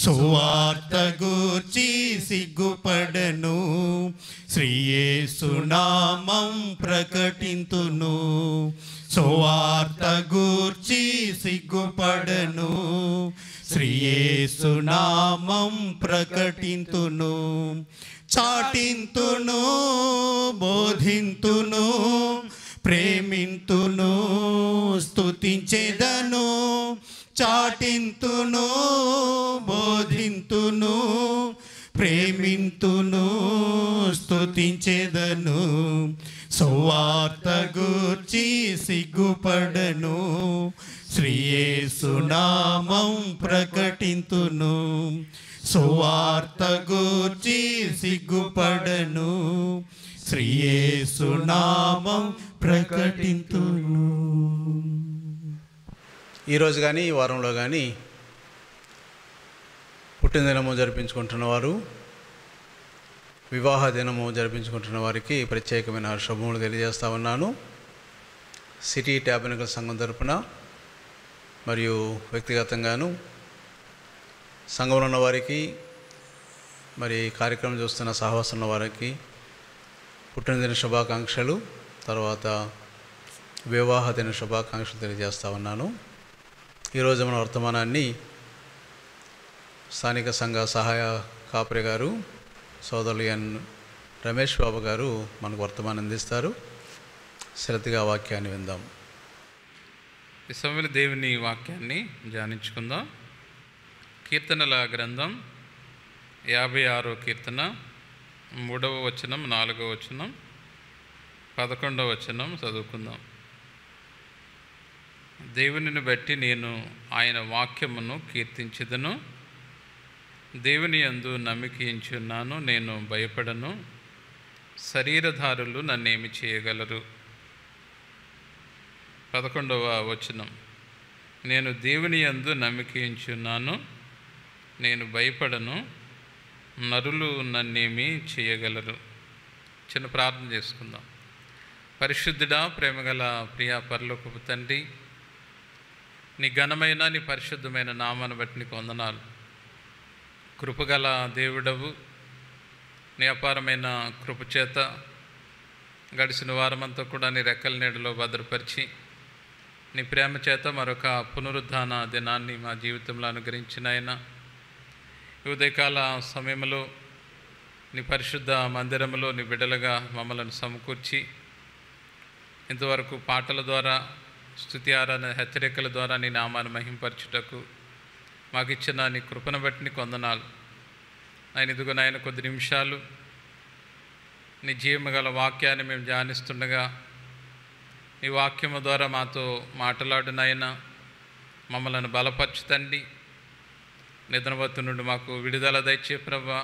సువార్త గూర్చి సిగ్గుపడను, శ్రీయేసు నామం ప్రకటింతును. సువార్త గూర్చి సిగ్గుపడను, శ్రీయేసు నామం ప్రకటింతును. చాటింతును, బోధింతును, ప్రేమింతును, స్తుతించెదను. చాటింతును, బోధింతును, ప్రేమింతును, స్తుతించెదను. సువార్త గూర్చి సిగ్గుపడను, శ్రీయేసు నామం ప్రకటింతును. సువార్త గూర్చి సిగ్గుపడను, శ్రీయేసు నామం ప్రకటింతును. ఈరోజు కానీ ఈ వారంలో కానీ పుట్టినదినము జరిపించుకుంటున్న వారు, వివాహ దినము జరిపించుకుంటున్న వారికి ప్రత్యేకమైన శుభములు తెలియజేస్తా ఉన్నాను. సిటీ ట్యాబర్నకల్ సంఘం తరపున మరియు వ్యక్తిగతంగాను సంఘంలో ఉన్న వారికి, మరి కార్యక్రమం చూస్తున్న సహవాసం ఉన్న వారికి పుట్టినదిన శుభాకాంక్షలు, తర్వాత వివాహ దిన శుభాకాంక్షలు తెలియజేస్తా ఉన్నాను. ఈరోజు మన వర్తమానాన్ని స్థానిక సంఘ సహాయ కాపరి గారు సోదరులు ఎన్ రమేష్ బాబు గారు మనకు వర్తమానం అందిస్తారు. శ్రద్ధగా వాక్యాన్ని విందాం. ఈ సమయంలో దేవుని వాక్యాన్ని ధ్యానించుకుందాం. కీర్తనల గ్రంథం 56వ కీర్తన 3వ వచనం, 4వ వచనం, 11వ వచనం చదువుకుందాం. దేవునిని బట్టి నేను ఆయన వాక్యమును కీర్తించెదను. దేవుని యందు నమ్మికించున్నాను, నేను భయపడను. శరీరధారులు నన్నేమి చేయగలరు? 11వ వచనం, నేను దేవుని యందు నమ్మికించున్నాను, నేను భయపడను. నరులు నన్నేమి చేయగలరు? చిన్న ప్రార్థన చేసుకుందాం. పరిశుద్ధుడా, ప్రేమగల ప్రియ పరలోకపు తండ్రి, నీ ఘనమైన నీ పరిశుద్ధమైన నామాన్ని బట్టి నీకు వందనాలు. కృపగల దేవుడవు, నీ అపారమైన కృపచేత గడిచిన వారమంతా కూడా నీ రెక్కల నీడలో భద్రపరిచి, నీ ప్రేమ చేత మరొక పునరుద్ధాన దినాన్ని మా జీవితంలో అనుగ్రహించిన ఆయన, ఈ ఉదయకాల సమయంలో నీ పరిశుద్ధ మందిరంలో నీ బిడ్డలుగా మమ్మల్ని సమకూర్చి, ఇంతవరకు పాటల ద్వారా, స్తుతి ఆరాధన, హెచ్చరికల ద్వారా నీ నామాన్ని మహింపరచుటకు మాకు ఇచ్చిన నీ కృపను బట్టి నీకు వందనాలు. ఆయన ఇదిగో నాయన కొద్ది నిమిషాలు నీ జీవము గల వాక్యాన్ని మేము ధ్యానిస్తుండగా, నీ వాక్యము ద్వారా మాతో మాట్లాడినైన మమ్మల్ని బలపరచుతండి. నిద్రవత్తు నుండి మాకు విడుదల దయచే ప్రభా,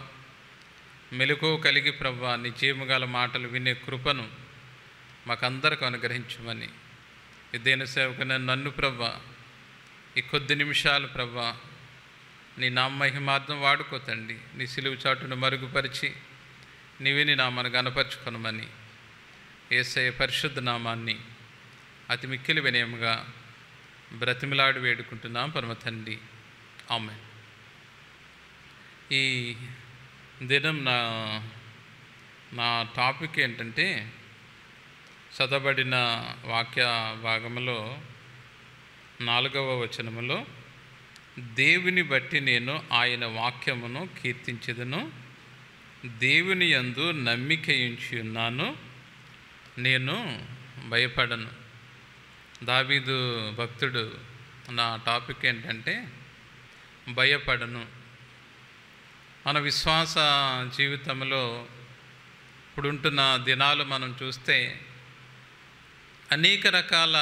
మెలకువ కలిగి ప్రభా, నీ జీవము గల మాటలు వినే కృపను మాకందరికి అనుగ్రహించమని ఈ దేన సేవకుని నన్ను ప్రభా, ఈ కొద్ది నిమిషాలు ప్రభా నీ నామ మహిమార్థం వాడుకోతండి. నీ సిలువు చాటును మరుగుపరిచి నీవే నీ నామాన్ని గణపరచుకొనమని యేసయ్య పరిశుద్ధ నామాన్ని అతి మిక్కిలి వినయముగా బ్రతిమిలాడి వేడుకుంటున్నాం పరమ తండ్రి, ఆమేన్. ఈ దినం నా టాపిక్ ఏంటంటే, చదవబడిన వాక్య భాగములో 4వ వచనములో, దేవుని బట్టి నేను ఆయన వాక్యమును కీర్తించెదను, దేవుని యందు నమ్మిక ఉంచి ఉన్నాను, నేను భయపడను. దావీదు భక్తుడు, నా టాపిక్ ఏంటంటే భయపడను. మన విశ్వాస జీవితంలో ఇప్పుడుంటున్న దినాలు మనం చూస్తే అనేక రకాల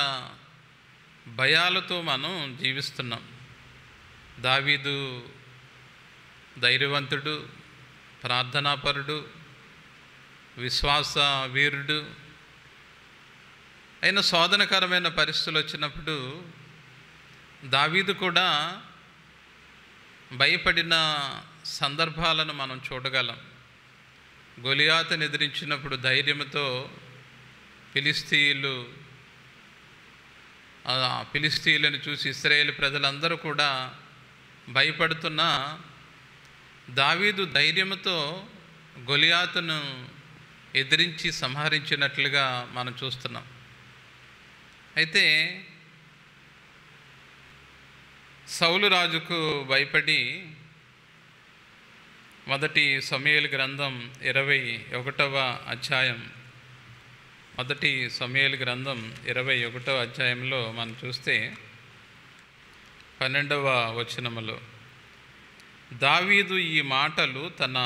భయాలతో మనం జీవిస్తున్నాం. దావీదు ధైర్యవంతుడు, ప్రార్థనాపరుడు, విశ్వాస వీరుడు అయిన శోధనకరమైన పరిస్థితులు వచ్చినప్పుడు దావీదు కూడా భయపడిన సందర్భాలను మనం చూడగలం. గొలియాతును ఎదిరించినప్పుడు ధైర్యంతో ఫిలిస్తీయులను చూసి ఇశ్రాయేలు ప్రజలందరూ కూడా భయపడుతున్న దావీదు ధైర్యంతో గొలియాతును ఎదిరించి సంహరించినట్లుగా మనం చూస్తున్నాం. అయితే సౌలు రాజుకు భయపడి మొదటి సమూయేలు గ్రంథం 21వ అధ్యాయం 21వ అధ్యాయంలో మనం చూస్తే 12వ వచనములో దావీదు ఈ మాటలు తన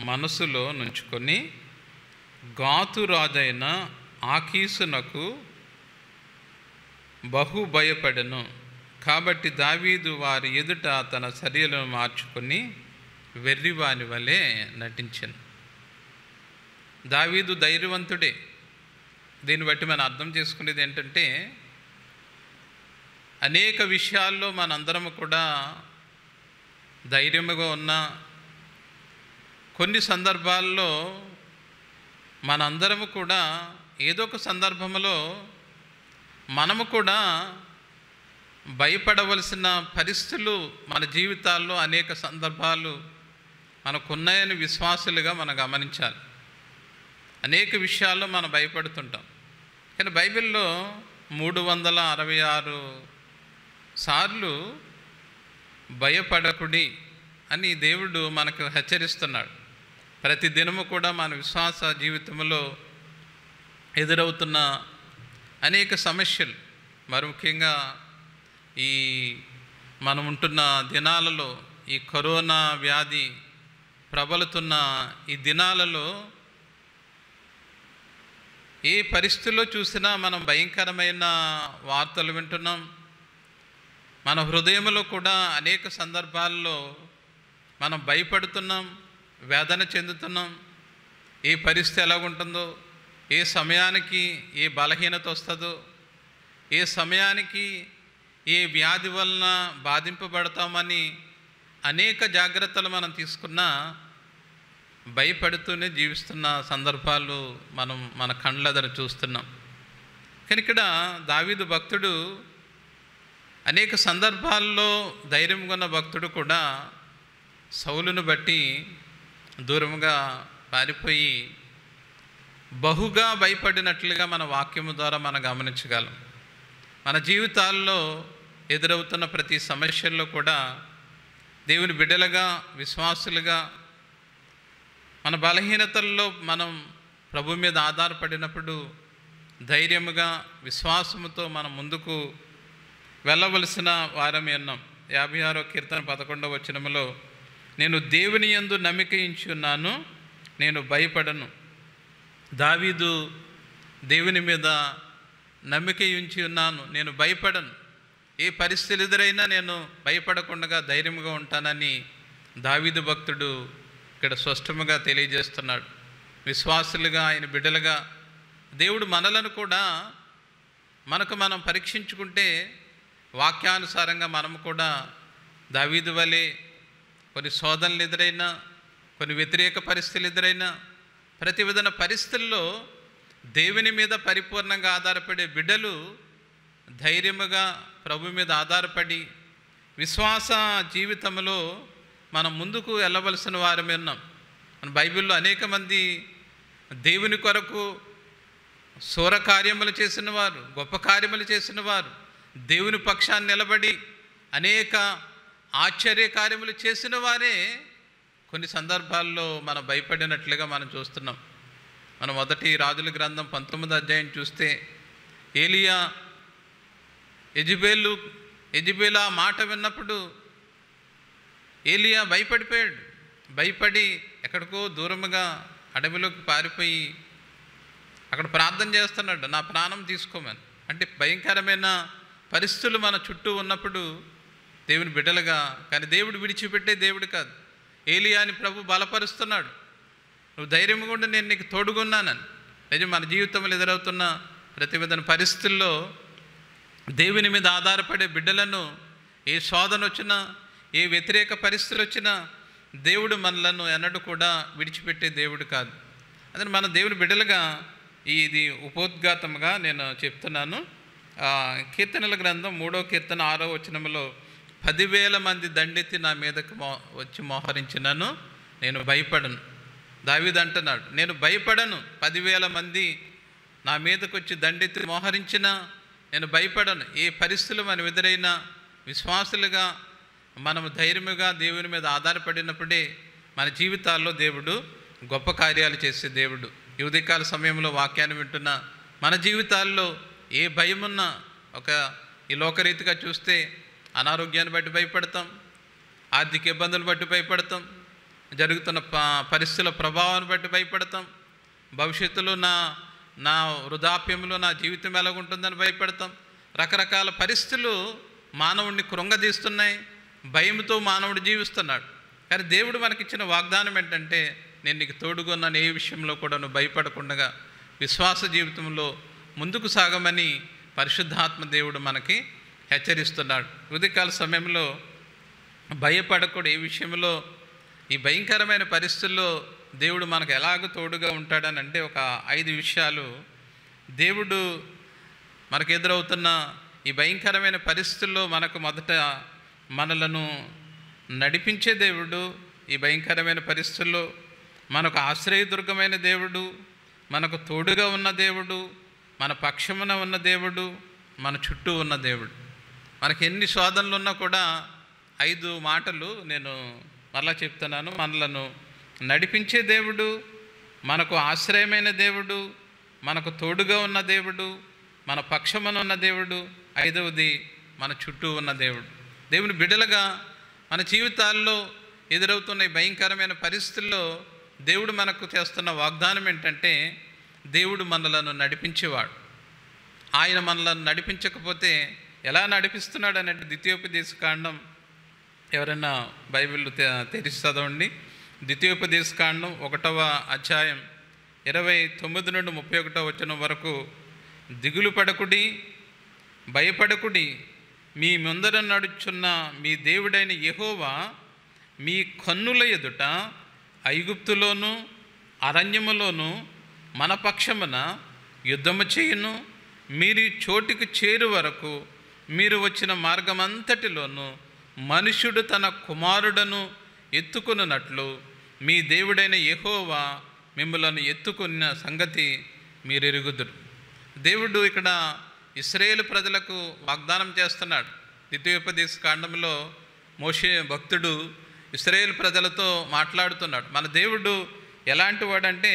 మనసులో నుంచుకొని గాతు రాజైన ఆకీసునకు బహు భయపడెను. కాబట్టి దావీదు వారి ఎదుట తన చర్యలను మార్చుకొని వెర్రివాని వలె నటించెను. దావీదు ధైర్యవంతుడే. దీన్ని బట్టి మనం అర్థం చేసుకునేది ఏంటంటే, అనేక విషయాల్లో మనందరము కూడా ధైర్యముగా ఉన్నా, కొన్ని సందర్భాల్లో మనందరము కూడా ఏదో ఒక సందర్భంలో మనము కూడా భయపడవలసిన పరిస్థితులు మన జీవితాల్లో అనేక సందర్భాలు మనకున్నాయని విశ్వాసులుగా మనం గమనించాలి. అనేక విషయాల్లో మనం భయపడుతుంటాం. కానీ బైబిల్లో 366 సార్లు భయపడకుడి అని దేవుడు మనకు హెచ్చరిస్తున్నాడు. ప్రతి దినము కూడా మన విశ్వాస జీవితంలో ఎదురవుతున్న అనేక సమస్యలు, మరి ముఖ్యంగా ఈ మనం ఉంటున్న దినాలలో ఈ కరోనా వ్యాధి ప్రబలుతున్న ఈ దినాలలో ఏ పరిస్థితుల్లో చూసినా మనం భయంకరమైన వార్తలు వింటున్నాం. మన హృదయంలో కూడా అనేక సందర్భాల్లో మనం భయపడుతున్నాం, వేదన చెందుతున్నాం. ఏ పరిస్థితి ఎలాగుంటుందో, ఏ సమయానికి ఏ బలహీనత వస్తుందో, ఏ సమయానికి ఏ వ్యాధి వలన బాధింపబడతామని అనేక జాగ్రత్తలు మనం తీసుకున్నా భయపడుతూనే జీవిస్తున్న సందర్భాలు మన కళ్ళెదర చూస్తున్నాం. కానీ ఇక్కడ దావీదు భక్తుడు అనేక సందర్భాల్లో ధైర్యంగా ఉన్న భక్తుడు కూడా సౌలును బట్టి దూరంగా పారిపోయి బహుగా భయపడినట్లుగా మన వాక్యము ద్వారా మనం గమనించగలం. మన జీవితాల్లో ఎదురవుతున్న ప్రతి సమస్యల్లో కూడా దేవుని బిడ్డలుగా, విశ్వాసులుగా, మన బలహీనతల్లో మనం ప్రభు మీద ఆధారపడినప్పుడు ధైర్యముగా, విశ్వాసముతో మనం ముందుకు వెళ్ళవలసిన వారమే ఉన్నాం. 56వ కీర్తన 11వ వచనములో నేను దేవుని యందు నమ్మిక ఉంచి ఉన్నాను, నేను భయపడను. దావీదు దేవుని మీద నమ్మిక ఉంచి ఉన్నాను, నేను భయపడను. ఏ పరిస్థితులు ఎదురైనా నేను భయపడకుండా ధైర్యంగా ఉంటానని దావీదు భక్తుడు ఇక్కడ స్పష్టంగా తెలియజేస్తున్నాడు. విశ్వాసులుగా, ఆయన బిడ్డలుగా దేవుడు మనలను కూడా మనం పరీక్షించుకుంటే వాక్యానుసారంగా మనము కూడా దావీదు వలె కొన్ని శోధనలు ఎదురైనా, కొన్ని వ్యతిరేక పరిస్థితులు ఎదురైనా, ప్రతి విధమైన పరిస్థితుల్లో దేవుని మీద పరిపూర్ణంగా ఆధారపడే బిడ్డలు ధైర్యముగా ప్రభు మీద ఆధారపడి విశ్వాస జీవితంలో మనం ముందుకు వెళ్ళవలసిన వారమే ఉన్నాం. మన బైబిల్లో అనేక మంది దేవుని కొరకు శూర కార్యములు చేసిన వారు, గొప్ప కార్యములు చేసిన వారు, దేవుని పక్షాన్ని నిలబడి అనేక ఆశ్చర్య కార్యములు చేసిన వారే కొన్ని సందర్భాల్లో మనం భయపడినట్లుగా మనం చూస్తున్నాం. మనం మొదటి రాజుల గ్రంథం 19వ అధ్యాయం చూస్తే ఏలియా యెజబెలు ఆ మాట విన్నప్పుడు ఏలియా భయపడిపోయాడు. భయపడి ఎక్కడికో దూరముగా అడవిలోకి పారిపోయి అక్కడ ప్రార్థన చేస్తున్నాడు, నా ప్రాణం తీసుకోమని. అంటే భయంకరమైన పరిస్థితులు మన చుట్టూ ఉన్నప్పుడు దేవుని బిడ్డలుగా, కానీ దేవుడు విడిచిపెట్టే దేవుడు కాదు. ఏలియాని ప్రభు బలపరుస్తున్నాడు, నువ్వు ధైర్యంగా ఉండి నేను నీకు తోడుగున్నానని. నిజం, మన జీవితంలో ఎదురవుతున్న ప్రతి విధమైన పరిస్థితుల్లో దేవుని మీద ఆధారపడే బిడ్డలను ఏ శోధన వచ్చినా, ఏ వ్యతిరేక పరిస్థితులు వచ్చినా దేవుడు మనలను ఎన్నడూ కూడా విడిచిపెట్టే దేవుడు కాదు. అదే మన దేవుని బిడ్డలుగా ఇది ఉపోద్ఘాతంగా నేను చెప్తున్నాను. కీర్తనల గ్రంథం 3వ కీర్తన 6వ వచనంలో 10,000 మంది దండెత్తి నా మీదకు వచ్చి మోహరించినాను, నేను భయపడను. దావీదు అంటున్నాడు, నేను భయపడను. 10,000 మంది నా మీదకు వచ్చి దండెత్తి మోహరించినా నేను భయపడను. ఏ పరిస్థితులు మనం ఎదురైనా విశ్వాసులుగా మనము ధైర్యముగా దేవుని మీద ఆధారపడినప్పుడే మన జీవితాల్లో దేవుడు గొప్ప కార్యాలు చేసే దేవుడు. ఈ ఉదయకాల సమయంలో వాక్యాన్ని వింటున్న మన జీవితాల్లో ఏ భయమున్నా, ఈ లోకరీతిగా చూస్తే అనారోగ్యాన్ని బట్టి భయపడతాం, ఆర్థిక ఇబ్బందులు బట్టి భయపడతాం, జరుగుతున్న పరిస్థితుల ప్రభావాన్ని బట్టి భయపడతాం, భవిష్యత్తులో నా వృద్ధాప్యంలో నా జీవితం ఎలాగుంటుందని భయపడతాం. రకరకాల పరిస్థితులు మానవుడిని కృంగదీస్తున్నాయి, భయంతో మానవుడు జీవిస్తున్నాడు. కానీ దేవుడు మనకిచ్చిన వాగ్దానం ఏంటంటే, నేను నీకు తోడుగున్నాను, ఏ విషయంలో కూడా నువ్వు భయపడకుండా విశ్వాస జీవితంలో ముందుకు సాగమని పరిశుద్ధాత్మ దేవుడు మనకి హెచ్చరిస్తున్నాడు. ఉదయకాల సమయంలో భయపడకూడదు. ఏ విషయంలో ఈ భయంకరమైన పరిస్థితుల్లో దేవుడు మనకు ఎలాగ తోడుగా ఉంటాడని అంటే, ఒక 5 విషయాలు. దేవుడు మనకు ఎదురవుతున్న ఈ భయంకరమైన పరిస్థితుల్లో మనకు మొదట మనలను నడిపించే దేవుడు, ఈ భయంకరమైన పరిస్థితుల్లో మనకు ఆశ్రయదుర్గమైన దేవుడు, మనకు తోడుగా ఉన్న దేవుడు, మన పక్షమున ఉన్న దేవుడు, మన చుట్టూ ఉన్న దేవుడు. మనకి ఎన్ని శోధనలు ఉన్నా కూడా 5 మాటలు నేను మరలా చెప్తున్నాను. మనలను నడిపించే దేవుడు, మనకు ఆశ్రయమైన దేవుడు, మనకు తోడుగా ఉన్న దేవుడు, మన పక్షమున ఉన్న దేవుడు, 5వది మన చుట్టూ ఉన్న దేవుడు. దేవుని బిడ్డలుగా మన జీవితాల్లో ఎదురవుతున్న ఈ భయంకరమైన పరిస్థితుల్లో దేవుడు మనకు చేస్తున్న వాగ్దానం ఏంటంటే, దేవుడు మనలను నడిపించేవాడు. ఆయన మనలను నడిపించకపోతే ఎలా నడిపిస్తున్నాడు అంటే, ద్వితీయోపదేశకాండం ఎవరైనా బైబిల్ తెరిచి చదవండి. ద్వితీయోపదేశకాండం 1వ అధ్యాయం 29 నుండి 31వ వచనం వరకు, దిగులు పడకుడి, భయపడకుడి, మీ ముందర నడుచున్న మీ దేవుడైన యెహోవా మీ కన్నుల ఎదుట ఐగుప్తులోను అరణ్యములోను మన పక్షమున యుద్ధము చేయును. మీరు చోటికి చేరు వరకు మీరు వచ్చిన మార్గమంతటిలోనూ మనుష్యుడు తన కుమారుడను ఎత్తుకొనున్నట్లు మీ దేవుడైన యెహోవా మిమ్మలను ఎత్తుకున్న సంగతి మీరు ఎరుగుదురు. దేవుడు ఇక్కడ ఇశ్రాయేలు ప్రజలకు వాగ్దానం చేస్తున్నాడు. ద్వితీయోపదేశ కాండంలో మోషే భక్తుడు ఇశ్రాయేలు ప్రజలతో మాట్లాడుతున్నాడు. మన దేవుడు ఎలాంటి వాడంటే,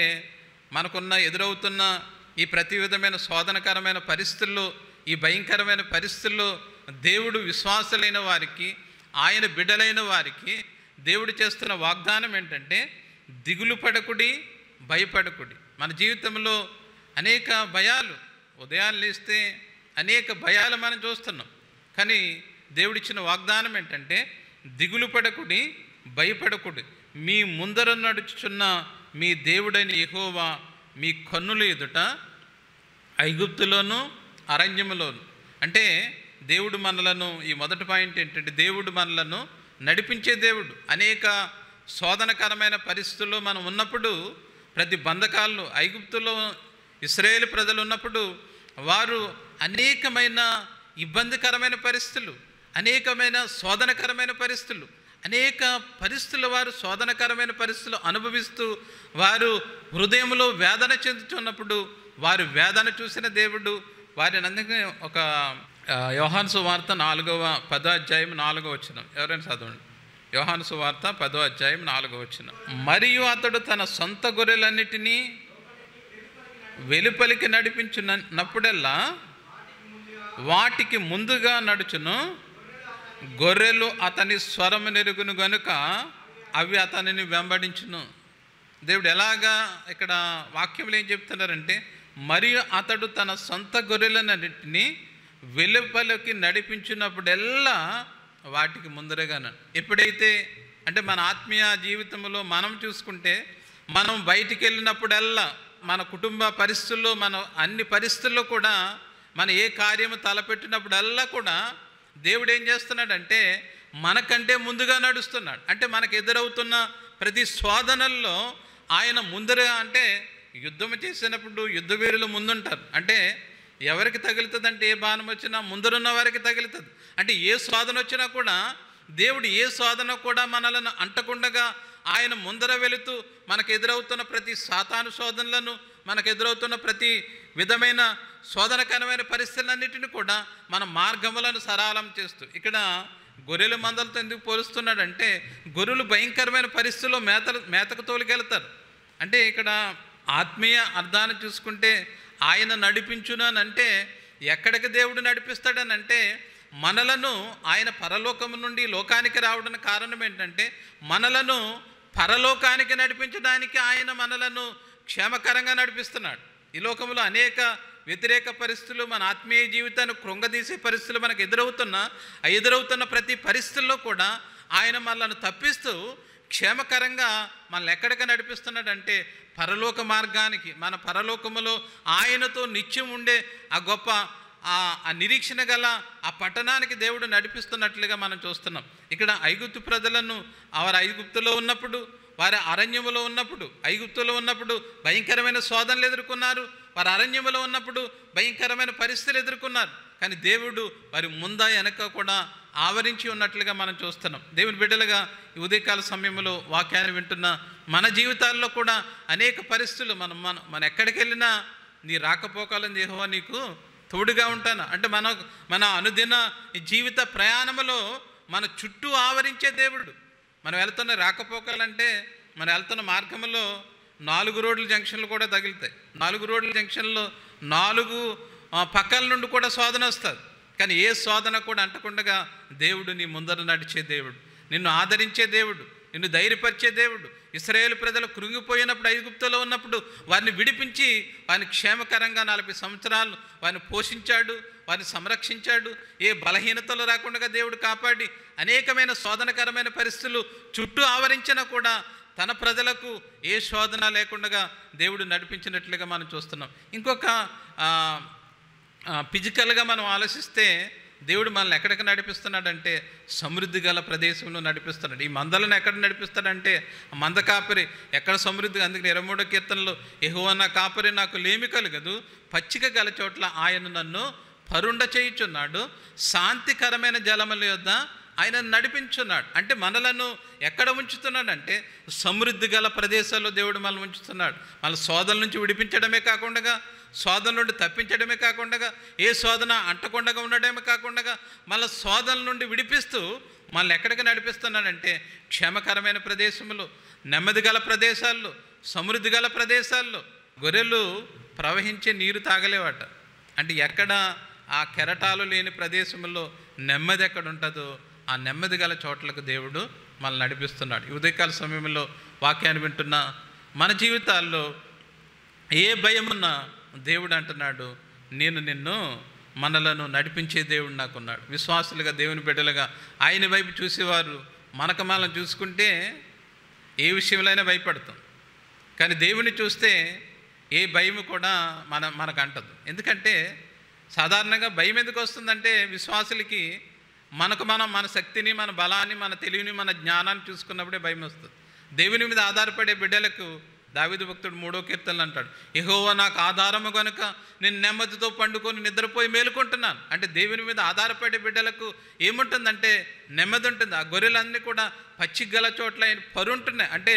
మనకున్న ఎదురవుతున్న ఈ ప్రతి విధమైన శోధనకరమైన పరిస్థితుల్లో, ఈ భయంకరమైన పరిస్థితుల్లో దేవుడు విశ్వాసులైన వారికి, ఆయన బిడ్డలైన వారికి దేవుడు చేస్తున్న వాగ్దానం ఏంటంటే, దిగులు పడకుడి, భయపడకుడి. మన జీవితంలో అనేక భయాలు, ఉదయాన్ని లేస్తే అనేక భయాలు మనం చూస్తున్నాం. కానీ దేవుడిచ్చిన వాగ్దానం ఏంటంటే, దిగులు పడకుడి, భయపడకుడి, మీ ముందర నడుచుచున్న మీ దేవుడైన యెహోవా మీ కన్నుల ఎదుట ఐగుప్తులోను అరణ్యములోను. అంటే దేవుడు మనలను, ఈ మొదటి పాయింట్ ఏంటంటే, దేవుడు మనలను నడిపించే దేవుడు. అనేక శోధనకరమైన పరిస్థితుల్లో మనం ఉన్నప్పుడు, ప్రతి బంధకాల్లో ఐగుప్తులో ఇశ్రాయేలు ప్రజలు ఉన్నప్పుడు వారు అనేకమైన ఇబ్బందికరమైన పరిస్థితులు, అనేకమైన శోధనకరమైన పరిస్థితులు, అనేక పరిస్థితులు వారు శోధనకరమైన పరిస్థితులు అనుభవిస్తూ వారు హృదయంలో వేదన చెందుతున్నప్పుడు వారి వేదన చూసిన దేవుడు వారిని అందుకే ఒక యోహాను సువార్త 10వ అధ్యాయం 4వ వచనం ఎవరైనా చదవండి. యోహాను సువార్త 10వ అధ్యాయం 4వ వచనం. మరియు అతడు తన సొంత గొర్రెలన్నిటినీ వెలుపలికి నడిపించినప్పుడల్లా వాటికి ముందుగా నడుచును, గొర్రెలు అతని స్వరము నెరుగును గనుక అవి అతనిని వెంబడించును. దేవుడు ఎలాగా ఇక్కడ వాక్యంలో ఏం చెప్తున్నారంటే, మరియు అతడు తన సొంత గొర్రెలన్నిటినీ వెలుపలికి నడిపించినప్పుడెల్లా వాటికి ముందరగాను. ఎప్పుడైతే అంటే మన ఆత్మీయ జీవితంలో మనం చూసుకుంటే, మనం బయటికి వెళ్ళినప్పుడల్లా మన కుటుంబ పరిస్థితుల్లో, మన అన్ని పరిస్థితుల్లో కూడా మన ఏ కార్యము తలపెట్టినప్పుడల్లా కూడా దేవుడు ఏం చేస్తున్నాడంటే మనకంటే ముందుగా నడుస్తున్నాడు. అంటే మనకు ఎదురవుతున్న ప్రతి శోధనల్లో ఆయన ముందరగా, అంటే యుద్ధం చేసినప్పుడు యుద్ధ వీరులు ముందుంటారు. అంటే ఎవరికి తగులుతుందంటే, ఏ బాణం వచ్చినా ముందరున్న వారికి తగులుతుంది. అంటే ఏ శోధన వచ్చినా కూడా దేవుడు ఏ శోధన కూడా మనలను అంటకుండగా ఆయన ముందర వెళుతూ మనకు ఎదురవుతున్న ప్రతి సాతాను శోధనలను, మనకు ఎదురవుతున్న ప్రతి విధమైన శోధనకరమైన పరిస్థితులన్నిటిని కూడా మన మార్గములను సరళం చేస్తూ, ఇక్కడ గొర్రెల మందలతో ఎందుకు పోలుస్తున్నాడంటే, గొర్రెలు భయంకరమైన పరిస్థితుల్లో మేతకు తోలుకెళ్తారు. అంటే ఇక్కడ ఆత్మీయ అర్థాన్ని చూసుకుంటే ఆయన నడిపించునంటే ఎక్కడికి దేవుడు నడిపిస్తాడనంటే, మనలను ఆయన పరలోకము నుండి లోకానికి రావడానికి కారణం ఏంటంటే, మనలను పరలోకానికి నడిపించడానికి ఆయన మనలను క్షేమకరంగా నడిపిస్తున్నాడు. ఈ లోకంలో అనేక వ్యతిరేక పరిస్థితులు, మన ఆత్మీయ జీవితాన్ని కృంగదీసే పరిస్థితులు మనకు ఎదురవుతున్న ప్రతి పరిస్థితుల్లో కూడా ఆయన మనల్ని తప్పిస్తూ క్షేమకరంగా మనల్ని ఎక్కడికి నడిపిస్తున్నాడంటే పరలోక మార్గానికి, మన పరలోకములో ఆయనతో నిత్యం ఉండే ఆ గొప్ప ఆ నిరీక్షణ గల ఆ పట్టణానికి దేవుడు నడిపిస్తున్నట్లుగా మనం చూస్తున్నాం. ఇక్కడ ఐగుప్తు ప్రజలను వారు ఐగుప్తులో ఉన్నప్పుడు, వారి అరణ్యములో ఉన్నప్పుడు, ఐగుప్తులో ఉన్నప్పుడు భయంకరమైన శోధనలు ఎదుర్కొన్నారు. వారు అరణ్యములో ఉన్నప్పుడు భయంకరమైన పరిస్థితులు ఎదుర్కొన్నారు. కానీ దేవుడు వారి ముందా వెనక కూడా ఆవరించి ఉన్నట్లుగా మనం చూస్తున్నాం. దేవుని బిడ్డలుగా ఈ ఉదయకాల సమయంలో వాక్యాన్ని వింటున్న మన జీవితాల్లో కూడా అనేక పరిస్థితులు మనం ఎక్కడికి వెళ్ళినా నీ రాకపోకలను యెహోవా నీకు తోడుగా ఉంటాను అంటే మన అనుదిన జీవిత ప్రయాణంలో మన చుట్టూ ఆవరించే దేవుడు. మనం వెళ్తున్న రాకపోకలంటే మనం వెళ్తున్న మార్గంలో 4 రోడ్ల జంక్షన్లు కూడా తగులుతాయి. 4 రోడ్ల జంక్షన్లో 4 పక్కల నుండి కూడా శోధన వస్తుంది. కానీ ఏ శోధన కూడా అంటకుండగా దేవుడు నీ ముందర నడిచే దేవుడు, నిన్ను ఆదరించే దేవుడు, నిన్ను ధైర్యపరిచే దేవుడు. ఇశ్రాయేలు ప్రజలు కృంగిపోయినప్పుడు, ఐగుప్తులో ఉన్నప్పుడు వారిని విడిపించి వారిని క్షేమకరంగా 40 సంవత్సరాలు వారిని పోషించాడు, వారిని సంరక్షించాడు. ఏ బలహీనతలు రాకుండా దేవుడు కాపాడి అనేకమైన శోధనకరమైన పరిస్థితులు చుట్టూ ఆవరించినా కూడా తన ప్రజలకు ఏ శోధన లేకుండా దేవుడు నడిపించినట్లుగా మనం చూస్తున్నాం. ఇంకొక ఫిజికల్గా మనం ఆలోచిస్తే దేవుడు మనల్ని ఎక్కడికి నడిపిస్తున్నాడంటే సమృద్ధి గల ప్రదేశంలో నడిపిస్తున్నాడు. ఈ మందలను ఎక్కడ నడిపిస్తాడంటే మంద కాపరి ఎక్కడ సమృద్ధిగా, అందుకని 23వ కీర్తనలో యెహోవా నా కాపరి నాకు లేమి కలగదు, పచ్చిక గల చోట్ల ఆయన నన్ను పరుండ చేయుచున్నాడు, శాంతికరమైన జలముల యొద్ద ఆయన నడిపించున్నాడు. అంటే మనలను ఎక్కడ ఉంచుతున్నాడంటే సమృద్ధి గల ప్రదేశాల్లో దేవుడు మనల్ని ఉంచుతున్నాడు. మన శోధన నుంచి విడిపించడమే కాకుండా, శోధన నుండి తప్పించడమే కాకుండా, ఏ శోధన అంటకుండా ఉండడమే కాకుండా మన శోధన నుండి విడిపిస్తూ మనల్ని ఎక్కడికి నడిపిస్తున్నాడంటే క్షేమకరమైన ప్రదేశంలో, నెమ్మది గల ప్రదేశాల్లో, సమృద్ధి గల ప్రదేశాల్లో. గొర్రెలు ప్రవహించే నీరు తాగలేవాట. అంటే ఎక్కడ ఆ కెరటాలు లేని ప్రదేశంలో నెమ్మది ఎక్కడ ఉంటుందో ఆ నెమ్మది గల చోట్లకు దేవుడు మనల్ని నడిపిస్తున్నాడు. ఈ ఉదయకాల సమయంలో వాక్యాన్ని వింటున్న మన జీవితాల్లో ఏ భయం ఉన్నా దేవుడు అంటున్నాడు, నేను నిన్ను మనలను నడిపించే దేవుడు నాకున్నాడు. విశ్వాసులుగా, దేవుని బిడ్డలుగా ఆయన వైపు చూసేవారు మనల్ని చూసుకుంటే ఏ విషయంలోనైనా భయపడతాం. కానీ దేవుని చూస్తే ఏ భయం కూడా మనకు అంటదు. ఎందుకంటే సాధారణంగా భయం ఎందుకు వస్తుందంటే విశ్వాసులకి మన శక్తిని, మన బలాన్ని, మన తెలివిని, మన జ్ఞానాన్ని చూసుకున్నప్పుడే భయం వస్తుంది. దేవుని మీద ఆధారపడే బిడ్డలకు దావీదు భక్తుడు 3వ కీర్తనలు అంటాడు, యెహోవా నాకు ఆధారము కనుక నేను నెమ్మదితో పండుకొని నిద్రపోయి మేలుకుంటున్నాను. అంటే దేవుని మీద ఆధారపడే బిడ్డలకు ఏముంటుందంటే నెమ్మది ఉంటుంది. ఆ గొర్రెలన్నీ కూడా పచ్చిక గల చోట్ల ఆయన పరుంటున్నాయి. అంటే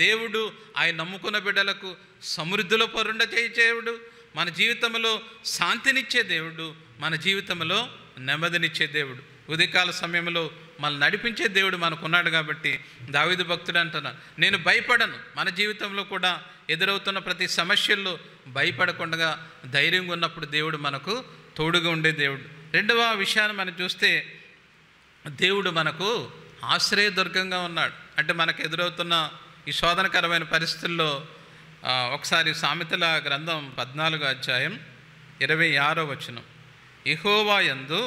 దేవుడు ఆయన నమ్ముకున్న బిడ్డలకు సమృద్ధిలో పరుండ చేయుడు, మన జీవితంలో శాంతినిచ్చే దేవుడు, మన జీవితంలో నెమ్మదినిచ్చే దేవుడు. ఉదయకాల సమయంలో మనల్ని నడిపించే దేవుడు మనకున్నాడు. కాబట్టి దావీదు భక్తుడు అంటున్నా, నేను భయపడను. మన జీవితంలో కూడా ఎదురవుతున్న ప్రతి సమస్యల్లో భయపడకుండా ధైర్యంగా ఉన్నప్పుడు దేవుడు మనకు తోడుగా ఉండే దేవుడు. రెండవ విషయాన్ని మనం చూస్తే దేవుడు మనకు ఆశ్రయదుర్గంగా ఉన్నాడు. అంటే మనకు ఎదురవుతున్న ఈ శోధనకరమైన పరిస్థితుల్లో ఒకసారి సామెతల గ్రంథం 14వ అధ్యాయం 26వ వచనం, యెహోవా యందు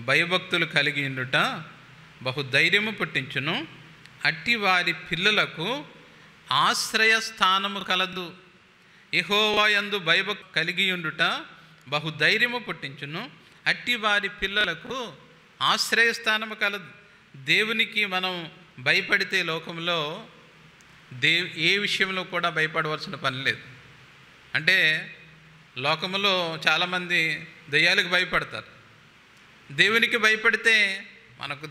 భయభక్తులు కలిగి ఉండుట బహుధైర్యము పుట్టించును. అట్టి వారి పిల్లలకు ఆశ్రయస్థానము కలదు. యెహోవా యందు భయభక్తి కలిగి ఉండుట బహుధైర్యము పుట్టించును. అట్టి వారి పిల్లలకు ఆశ్రయస్థానము కలదు. దేవునికి మనం భయపడితే లోకంలో ఏ విషయంలో కూడా భయపడవలసిన పని లేదు. అంటే లోకంలో చాలామంది దెయ్యాలకు భయపడతారు. దేవునికి భయపడితే మనకు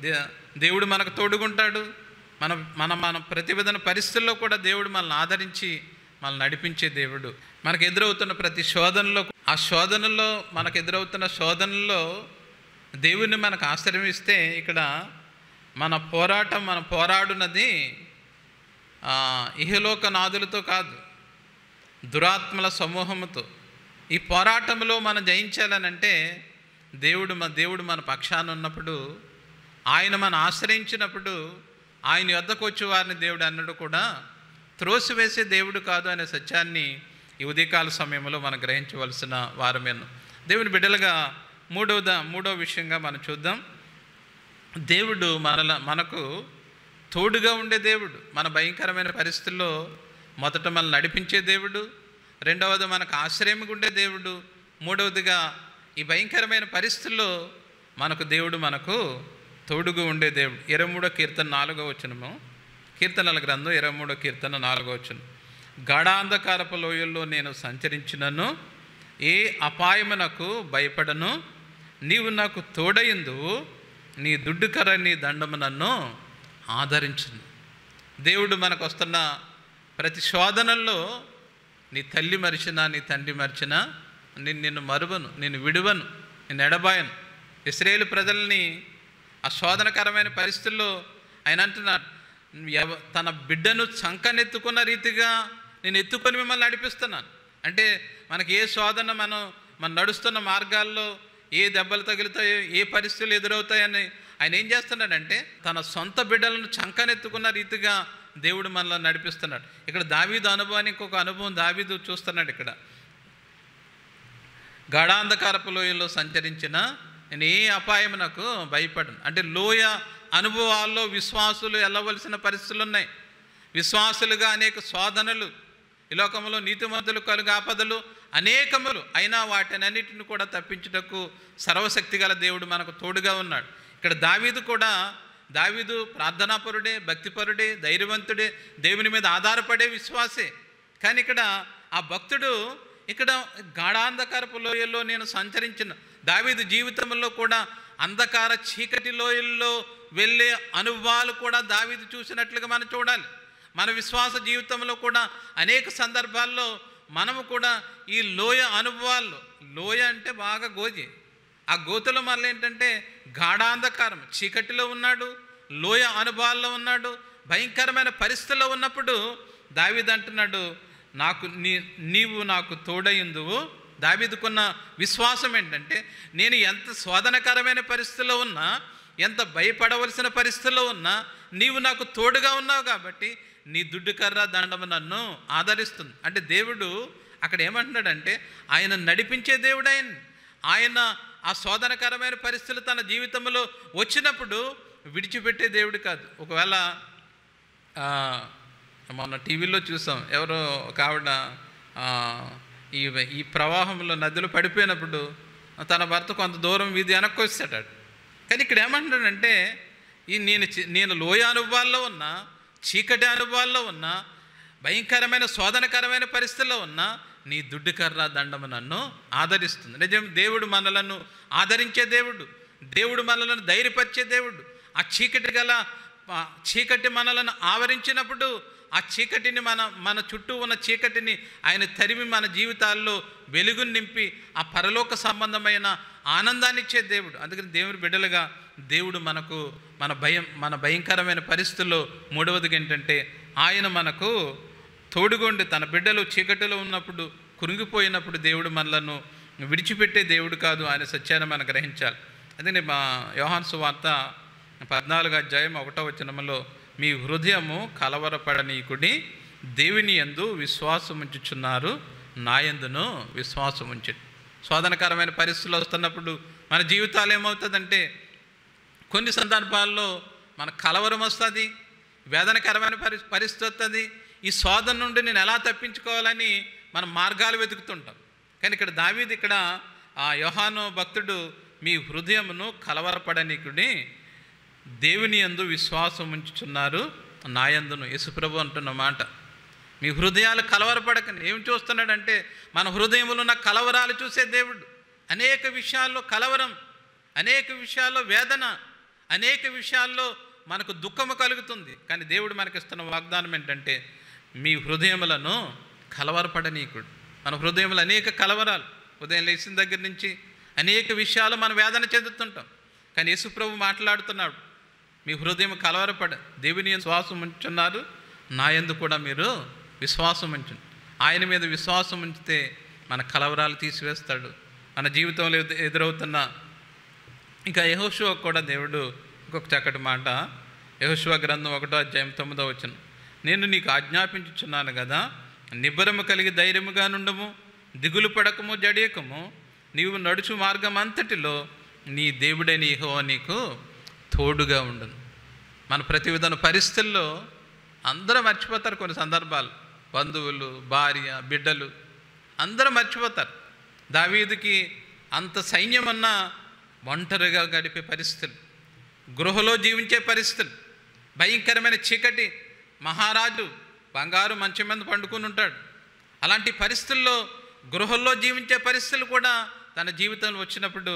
దేవుడు మనకు తోడుకుంటాడు. మన ప్రతివిధన పరిస్థితుల్లో కూడా దేవుడు మనల్ని ఆదరించి మనల్ని నడిపించే దేవుడు. మనకు ఎదురవుతున్న ప్రతి శోధనలో, ఆ శోధనలో మనకు ఎదురవుతున్న శోధనలో దేవుడిని మనకు ఆశ్రయిస్తే, ఇక్కడ మన పోరాడున్నది ఇహలోక నాదులతో కాదు, దురాత్మల సమూహముతో. ఈ పోరాటంలో మనం జయించాలనంటే దేవుడు మన పక్షాన ఉన్నప్పుడు, ఆయన మనం ఆశ్రయించినప్పుడు, ఆయన యొద్దకు వచ్చి వారిని దేవుడు అన్నడు కూడా త్రోసివేసే దేవుడు కాదు అనే సత్యాన్ని ఈ ఉదయకాల సమయంలో మనం గ్రహించవలసిన వారమేను. దేవుని బిడ్డలుగా మూడో విషయంగా మనం చూద్దాం. దేవుడు మనకు తోడుగా ఉండే దేవుడు. మన భయంకరమైన పరిస్థితుల్లో మొదట మనల్ని నడిపించే దేవుడు, రెండవది మనకు ఆశ్రయంగా ఉండే దేవుడు, మూడవదిగా ఈ భయంకరమైన పరిస్థితుల్లో దేవుడు మనకు తోడుగా ఉండే దేవుడు. 23వ కీర్తన 4వ వచనము, కీర్తనల గ్రంథం 23వ కీర్తన 4వ వచనం. గాఢాంధకారపు లోయల్లో నేను సంచరించినను ఏ అపాయమునకు భయపడను, నీవు నాకు తోడయిందువు, నీ దుడ్డుకర్ర నీ దండము నన్ను ఆదరించును. దేవుడు మనకు వస్తున్న ప్రతి శోధనల్లో నీ తల్లి మరిచినా, నీ తండ్రి మరిచినా నిన్ను మరువను, నిన్ను విడువను, నిన్ను ఎడబాయను. ఇశ్రాయేలు ప్రజల్ని ఆ శోధనకరమైన పరిస్థితుల్లో ఆయన అంటున్నాడు, తన బిడ్డను చంకనెత్తుకున్న రీతిగా నేను ఎత్తుకొని మిమ్మల్ని నడిపిస్తున్నాను. అంటే మనకి ఏ శోధన, మనం నడుస్తున్న మార్గాల్లో ఏ దెబ్బలు తగులుతాయో, ఏ పరిస్థితులు ఎదురవుతాయని ఆయన ఏం చేస్తున్నాడంటే తన సొంత బిడ్డలను చంకనెత్తుకున్న రీతిగా దేవుడు మనల్ని నడిపిస్తున్నాడు. ఇక్కడ దావీదు అనుభవానికి ఇంకొక అనుభవం దావీదు చూస్తున్నాడు. ఇక్కడ గాఢాంధకారపు లోయలో సంచరించిన నేను ఏ అపాయమునకు భయపడను. అంటే లోయ అనుభవాల్లో విశ్వాసులు వెళ్ళవలసిన పరిస్థితులు ఉన్నాయి. విశ్వాసులుగా అనేక శోధనలు, ఈ లోకంలో నీతిమంతులు కలుగు ఆపదలు అనేకములు, అయినా వాటినన్నిటిని కూడా తప్పించుటకు సర్వశక్తి గల దేవుడు మనకు తోడుగా ఉన్నాడు. ఇక్కడ దావీదు ప్రార్థనాపరుడే, భక్తిపరుడే, ధైర్యవంతుడే, దేవుని మీద ఆధారపడే విశ్వాసే. కానీ ఇక్కడ ఆ భక్తుడు గాఢాంధకారపు లోయల్లో నేను సంచరించిన, దావీదు జీవితంలో కూడా అంధకార చీకటి లోయల్లో వెళ్ళే అనుభవాలు కూడా దావీదు చూసినట్లుగా మనం చూడాలి. మన విశ్వాస జీవితంలో కూడా అనేక సందర్భాల్లో మనము కూడా ఈ లోయ అనుభవాల్లో, లోయ అంటే బాగా గోజి, ఆ గోతులో మళ్ళీ ఏంటంటే గాఢాంధకారం, చీకటిలో ఉన్నాడు, లోయ అనుభవాల్లో ఉన్నాడు, భయంకరమైన పరిస్థితుల్లో ఉన్నప్పుడు దావీదు అంటున్నాడు, నీవు నాకు తోడయిందువు. దావీదుకున్న విశ్వాసం ఏంటంటే నేను ఎంత శోధనకరమైన పరిస్థితుల్లో ఉన్నా, ఎంత భయపడవలసిన పరిస్థితుల్లో ఉన్నా నీవు నాకు తోడుగా ఉన్నావు కాబట్టి నీ దుడ్డుకర్ర దండము నన్ను ఆదరిస్తుంది. అంటే దేవుడు అక్కడ ఏమంటున్నాడంటే ఆయన నడిపించే దేవుడు. ఆయన ఆ శోధనకరమైన పరిస్థితులు తన జీవితంలో వచ్చినప్పుడు విడిచిపెట్టే దేవుడు కాదు. ఒకవేళ మొన్న టీవీలో చూసాం, ఎవరో ఒక ఆవిడ ఈ ప్రవాహంలో నదిలో పడిపోయినప్పుడు తన భర్త కొంత దూరం వీధి వెనక్కి వస్తాడు. కానీ ఇక్కడ ఏమంటున్నాడంటే నేను లోయ అనుభవాల్లో ఉన్నా, చీకటి అనుభవాల్లో ఉన్నా, భయంకరమైన శోధనకరమైన పరిస్థితుల్లో ఉన్నా నీ దుడ్డుకర్ర దండము నన్ను ఆదరిస్తుంది. నిజం, దేవుడు మనలను ఆదరించే దేవుడు, దేవుడు మనలను ధైర్యపరిచే దేవుడు. ఆ చీకటి మనలను ఆవరించినప్పుడు ఆ చీకటిని మన చుట్టూ ఉన్న చీకటిని ఆయన తరిమి మన జీవితాల్లో వెలుగును నింపి ఆ పరలోక సంబంధమైన ఆనందాన్ని ఇచ్చే దేవుడు. అందుకని దేవుని బిడ్డలుగా దేవుడు మనకు మన భయంకరమైన పరిస్థితుల్లో మూడవదిగా ఏంటంటే ఆయన మనకు తోడుగొండి, తన బిడ్డలు చీకటిలో ఉన్నప్పుడు, కురింగిపోయినప్పుడు దేవుడు మనలను విడిచిపెట్టే దేవుడు కాదు అనే సత్యాన్ని మనం గ్రహించాలి. అందుకని మా యోహాను సువార్త 14వ అధ్యాయం 1వ వచనంలో మీ హృదయము కలవరపడనీకుడి, దేవుని యందు విశ్వాసం ఉంచుచున్నారు, నా యందును విశ్వాసం ఉంచండి. శోధనకరమైన పరిస్థితులు వస్తున్నప్పుడు మన జీవితాలు ఏమవుతుందంటే కొన్ని సందర్భాల్లో మన కలవరం వస్తుంది, వేదనకరమైన పరిస్థితి వస్తుంది. ఈ శోధన నుండి నేను ఎలా తప్పించుకోవాలని మనం మార్గాలు వెతుకుతుంటాం. కానీ ఇక్కడ దావీదు ఇక్కడ యోహాను భక్తుడు మీ హృదయమును కలవరపడనీకుని దేవుని యందు విశ్వాసం ఉంచుచున్నారు నా యందును. యేసుప్రభు అంటున్న మాట, మీ హృదయాలు కలవరపడకండి. ఏం చూస్తున్నాడంటే మన హృదయంలో ఉన్న కలవరాలు చూసే దేవుడు. అనేక విషయాల్లో కలవరం, అనేక విషయాల్లో వేదన, అనేక విషయాల్లో మనకు దుఃఖము కలుగుతుంది. కానీ దేవుడు మనకిస్తున్న వాగ్దానం ఏంటంటే మీ హృదయములను కలవరపడనీకుడు. మన హృదయంలో అనేక కలవరాలు, ఉదయం లేచిన దగ్గర నుంచి అనేక విషయాలు మనం వేదన చెందుతుంటాం. కానీ యేసుప్రభు మాట్లాడుతున్నాడు, మీ హృదయం కలవరపడ, దేవుని విశ్వాసం ఉంచున్నారు, నా యందు కూడా మీరు విశ్వాసం ఉంచండి. ఆయన మీద విశ్వాసం ఉంచితే మన కలవరాలు తీసివేస్తాడు. మన జీవితంలో ఎదురవుతున్న ఇంకా యెహోషువ కూడా దేవుడు ఇంకొక చక్కటి మాట, యెహోషువ గ్రంథం 1వ అధ్యాయం 9వ వచనం, నేను నీకు ఆజ్ఞాపించుచున్నాను కదా, నిబ్బరము కలిగి ధైర్యముగా నుండము, దిగులు పడకము, జడియకము, నీవు నడుచు మార్గం అంతటిలో నీ దేవుడైన యెహోవా నీకు తోడుగా ఉండను. మన ప్రతి విధాన పరిస్థితుల్లో అందరూ మర్చిపోతారు. కొన్ని సందర్భాలు బంధువులు, భార్య, బిడ్డలు అందరూ మర్చిపోతారు. దావీదుకి అంత సైన్యమన్నా ఒంటరిగా గడిపే పరిస్థితులు, గృహలో జీవించే పరిస్థితులు, భయంకరమైన చీకటి, మహారాజు బంగారు మంచం మీద పండుకుని ఉంటాడు. అలాంటి పరిస్థితుల్లో గృహంలో జీవించే పరిస్థితులు కూడా తన జీవితంలో వచ్చినప్పుడు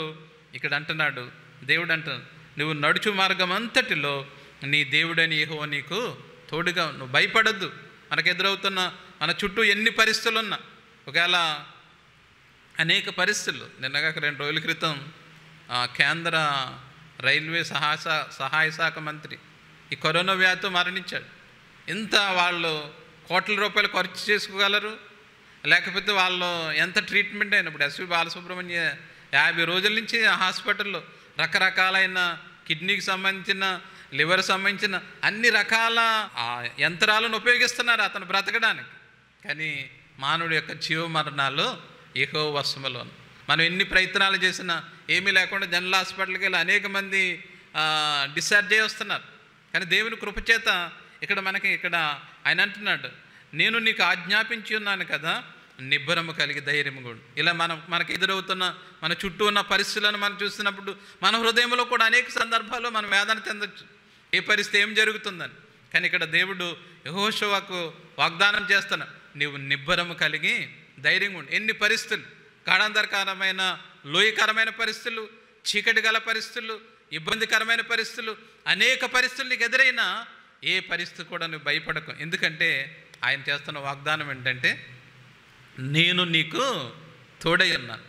ఇక్కడ అంటున్నాడు, దేవుడు అంటున్నాడు, నువ్వు నడుచు మార్గం అంతటిలో నీ దేవుడని యెహోవా నీకు తోడుగా, నువ్వు భయపడద్దు. మనకు ఎదురవుతున్న మన చుట్టూ ఎన్ని పరిస్థితులు ఉన్నా, ఒకవేళ అనేక పరిస్థితులు, నిన్నగా 2 రోజుల క్రితం కేంద్ర రైల్వే సహాయ శాఖ మంత్రి ఈ కరోనా వ్యాధితో మరణించాడు. ఎంత వాళ్ళు కోట్ల రూపాయలు ఖర్చు చేసుకోగలరు, లేకపోతే వాళ్ళు ఎంత ట్రీట్మెంట్ అయినా. ఇప్పుడు ఎస్వి బాలసుబ్రహ్మణ్య 50 రోజుల నుంచి హాస్పిటల్లో రకరకాలైన కిడ్నీకి సంబంధించిన, లివర్ సంబంధించిన అన్ని రకాల యంత్రాలను ఉపయోగిస్తున్నారు అతను బ్రతకడానికి. కానీ మానవుడి యొక్క జీవ మరణాలు యెహోవా వశములో. మనం ఎన్ని ప్రయత్నాలు చేసినా ఏమీ లేకుండా జనరల్ హాస్పిటల్కి వెళ్ళి అనేక మంది డిశ్చార్జ్ అయ్యి వస్తున్నారు. కానీ దేవుని కృపచేత ఇక్కడ ఆయన అంటున్నాడు, నేను నీకు ఆజ్ఞాపించి ఉన్నాను కదా, నిబ్బరము కలిగి ధైర్యము కూడా. ఇలా మనకు ఎదురవుతున్న మన చుట్టూ ఉన్న పరిస్థితులను మనం చూస్తున్నప్పుడు మన హృదయంలో కూడా అనేక సందర్భాల్లో మనం వేదన చెందొచ్చు, ఏ పరిస్థితి ఏం జరుగుతుందని. కానీ ఇక్కడ దేవుడు యెహోషువకు వాగ్దానం చేస్తున్నా, నీవు నిబ్బరము కలిగి ధైర్యంగా ఉండు. ఎన్ని పరిస్థితులు, గాఢాంధకరమైన లోయకరమైన పరిస్థితులు, చీకటి గల పరిస్థితులు, ఇబ్బందికరమైన పరిస్థితులు, అనేక పరిస్థితులు నీకు ఎదురైనా ఏ పరిస్థితి కూడా నువ్వు భయపడకు. ఎందుకంటే ఆయన చేస్తున్న వాగ్దానం ఏంటంటే నేను నీకు తోడై ఉన్నాను.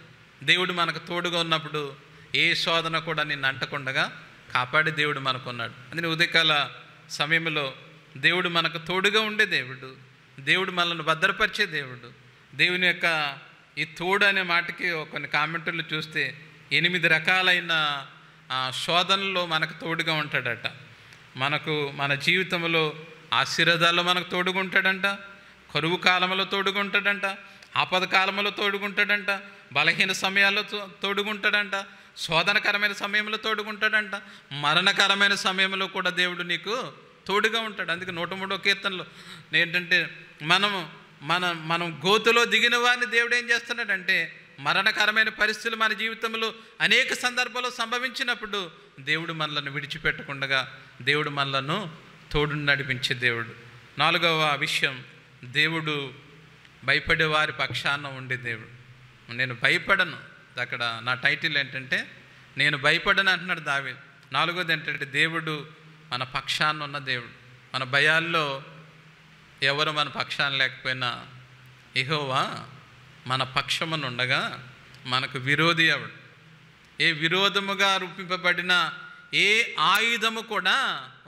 దేవుడు మనకు తోడుగా ఉన్నప్పుడు ఏ శోధన కూడా నిన్ను అంటకుండగా కాపాడే దేవుడు మనకున్నాడు. అందుకని ఉదయకాల సమయంలో దేవుడు మనకు తోడుగా ఉండే దేవుడు, దేవుడు మనల్ని భద్రపరిచే దేవుడు. దేవుని యొక్క ఈ తోడు అనే మాటకి కొన్ని కామెంటర్లు చూస్తే 8 రకాలైన శోధనలో మనకు తోడుగా ఉంటాడట. మన జీవితంలో ఆశీర్వాదాల్లో మనకు తోడుగా ఉంటాడంట, కరువు కాలంలో తోడుగా ఉంటాడంట, ఆపద కాలంలో తోడుగుంటాడంట, బలహీన సమయాల్లో తోడుగుంటాడంట, శోధనకరమైన సమయంలో తోడుగుంటాడంట, మరణకరమైన సమయంలో కూడా దేవుడు నీకు తోడుగా ఉంటాడు. అందుకే 103వ కీర్తనలో ఏంటంటే మనం గోతులో దిగిన వారిని దేవుడు ఏం చేస్తున్నాడంటే, మరణకరమైన పరిస్థితులు మన జీవితంలో అనేక సందర్భాల్లో సంభవించినప్పుడు దేవుడు మనలను విడిచిపెట్టకుండా దేవుడు మనలను తోడు నడిపించే దేవుడు. 4వ విషయం, దేవుడు భయపడే వారి పక్షాన ఉండే దేవుడు. నేను భయపడను, అక్కడ నా టైటిల్ ఏంటంటే నేను భయపడను అంటున్నాడు దావీదు. 4వది ఏంటంటే దేవుడు మన పక్షాన ఉన్న దేవుడు. మన భయాల్లో ఎవరు మన పక్షాన లేకపోయినా యెహోవా మన పక్షమున ఉండగా మనకు విరోధి ఎవడు? ఏ విరోధముగా రూపింపబడిన ఏ ఆయుధము కూడా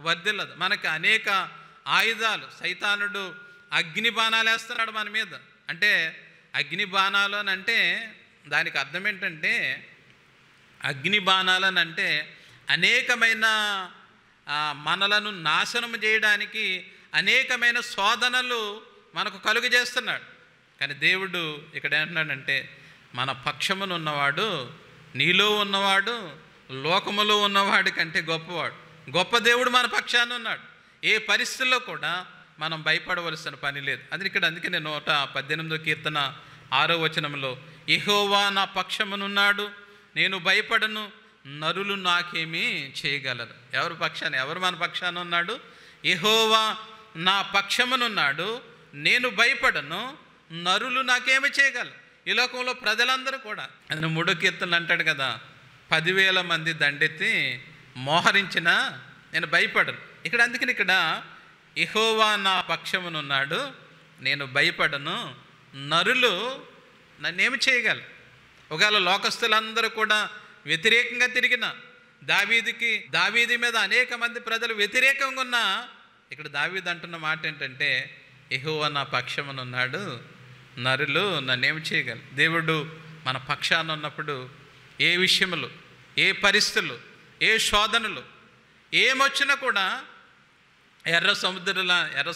వర్ధిల్లదు. మనకు అనేక ఆయుధాలు, సైతానుడు అగ్ని బాణాలు వేస్తున్నాడు మన మీద. అంటే అగ్ని బాణాలు అని అంటే దానికి అర్థం ఏంటంటే, అగ్ని బాణాలు అని అంటే అనేకమైన మనలను నాశనం చేయడానికి అనేకమైన శోధనలు మనకు కలుగజేస్తున్నాడు. కానీ దేవుడు ఇక్కడ ఏమంటున్నాడంటే, మన పక్షమునున్నవాడు, నీలో ఉన్నవాడు, లోకములో ఉన్నవాడి కంటే గొప్పవాడు. గొప్ప దేవుడు మన పక్షాన ఉన్నాడు. ఏ పరిస్థితుల్లో కూడా మనం భయపడవలసిన పని లేదు. అందుకనే 118వ కీర్తన 6వ వచనంలో, యెహోవా నా పక్షమునున్నాడు, నేను భయపడను, నరులు నాకేమీ చేయగలరు. ఎవరు మన పక్షాన ఉన్నాడు? యెహోవా నా పక్షమునున్నాడు, నేను భయపడను, నరులు నాకేమి చేయగలరు. ఈ లోకంలో ప్రజలందరూ కూడా, అందులో 3వ కీర్తనలు అంటాడు కదా, 10,000 మంది దండెత్తి మోహరించినా నేను భయపడను. ఇక్కడ యెహోవా నా పక్షమునున్నాడు, నేను భయపడను, నరులు నన్నేమి చేయగలరు. ఒకవేళ లోకస్తులందరూ కూడా వ్యతిరేకంగా తిరిగిన, దావీదు మీద అనేక మంది ప్రజలు వ్యతిరేకంగా ఉన్నా, ఇక్కడ దావీదు అంటున్న మాట ఏంటంటే, యెహోవా నా పక్షమునున్నాడు, నరులు నన్నేమి చేయగలరు. దేవుడు మన పక్షాన ఉన్నప్పుడు ఏ విషయములు, ఏ పరిస్థితులు, ఏ శోధనలు ఏమొచ్చినా కూడా, ఎర్ర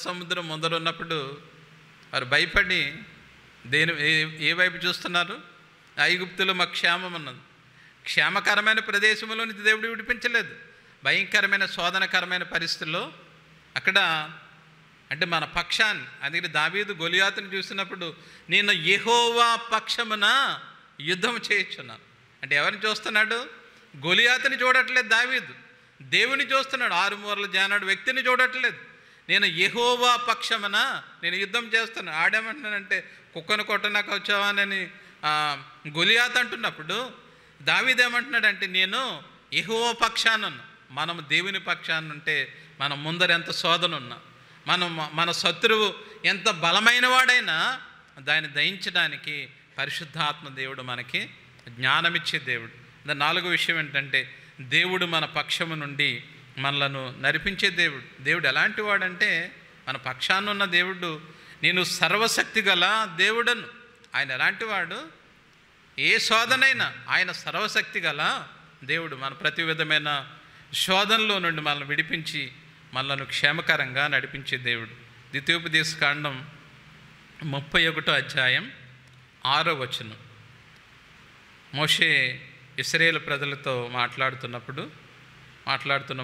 సముద్రం ముందరున్నప్పుడు వారు భయపడి ఏ వైపు చూస్తున్నారు? ఐగుప్తులో మాకు క్షేమం ఉన్నది. క్షేమకరమైన ప్రదేశంలో నుంచి దేవుడు విడిపించలేదు. భయంకరమైన శోధనకరమైన పరిస్థితుల్లో అక్కడ అంటే మన పక్షాన్ని. అందుకని దావీదు గొలియాతుని చూసినప్పుడు, నేను యెహోవా పక్షమున యుద్ధం చేయించున్నాను అంటే ఎవరిని చూస్తున్నాడు? గొలియాతుని చూడట్లేదు దావీదు, దేవుని చూస్తున్నాడు. 6 మూరల జానాడు వ్యక్తిని చూడట్లేదు. నేను యెహోవా పక్షమున నేను యుద్ధం చేస్తున్నాను. ఆడేమంటున్నానంటే, కుక్కను కొట్టనాక వచ్చావానని గొలియాతు అంటున్నప్పుడు దావీదు ఏమంటున్నాడంటే, నేను యెహోవా పక్షానున్నా. మనం దేవుని పక్షానుంటే మనం ముందర ఎంత శోధన ఉన్నా, మన శత్రువు ఎంత బలమైన వాడైనా దాన్ని దయించడానికి పరిశుద్ధాత్మ దేవుడు మనకి జ్ఞానమిచ్చే దేవుడు. 4వ విషయం ఏంటంటే, దేవుడు మన పక్షము నుండి మనలను నడిపించే దేవుడు. దేవుడు ఎలాంటి వాడంటే, మన పక్షాన ఉన్న దేవుడు, నేను సర్వశక్తి గల దేవుడను. ఆయన ఎలాంటి వాడు? ఏ శోధనైనా ఆయన సర్వశక్తి గల దేవుడు. మన ప్రతి విధమైన శోధనలో నుండి మనల్ని విడిపించి మనలను క్షేమకరంగా నడిపించే దేవుడు. ద్వితీయోపదేశకాండం 31వ అధ్యాయం 6వ వచనం. మోషే ఇశ్రాయేలు ప్రజలతో మాట్లాడుతున్న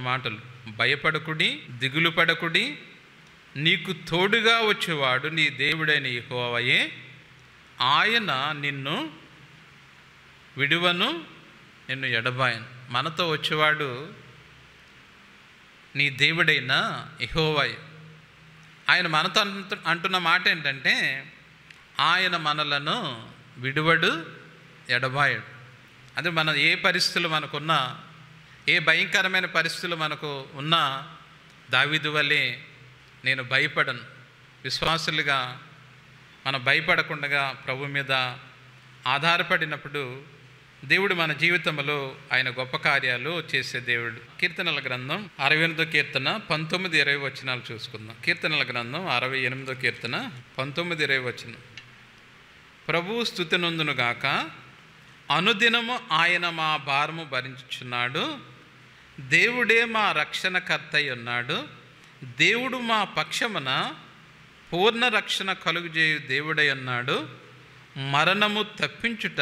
మాటలు, భయపడకుడి, దిగులు పడకుడి, నీకు తోడుగా వచ్చేవాడు నీ దేవుడైన యెహోవాయే, ఆయన నిన్ను విడువను, నిన్ను ఎడబాయను. మనతో వచ్చేవాడు నీ దేవుడైన యెహోవాయే. ఆయన మనతో అంటున్న మాట ఏంటంటే, ఆయన మనలను విడువడు, ఎడబాయడు. అదే మన ఏ పరిస్థితులు మనకున్నా, ఏ భయంకరమైన పరిస్థితులు మనకు ఉన్నా, దావీదు వలె నేను భయపడను. విశ్వాసులుగా మనం భయపడకుండా ప్రభు మీద ఆధారపడినప్పుడు దేవుడు మన జీవితంలో ఆయన గొప్ప కార్యాలు చేసే దేవుడు. కీర్తనల గ్రంథం 68వ కీర్తన 19-20 వచనాలు చూసుకుందాం. కీర్తనల గ్రంథం 68వ కీర్తన 19-20 వచనం. ప్రభువు స్తుతి నొందును గాక, అనుదినము ఆయన మా భారము భరించుచున్నాడు, దేవుడే మా రక్షణకర్త అయి ఉన్నాడు, దేవుడు మా పక్షమున పూర్ణ రక్షణ కలుగుజేయు దేవుడై ఉన్నాడు, మరణము తప్పించుట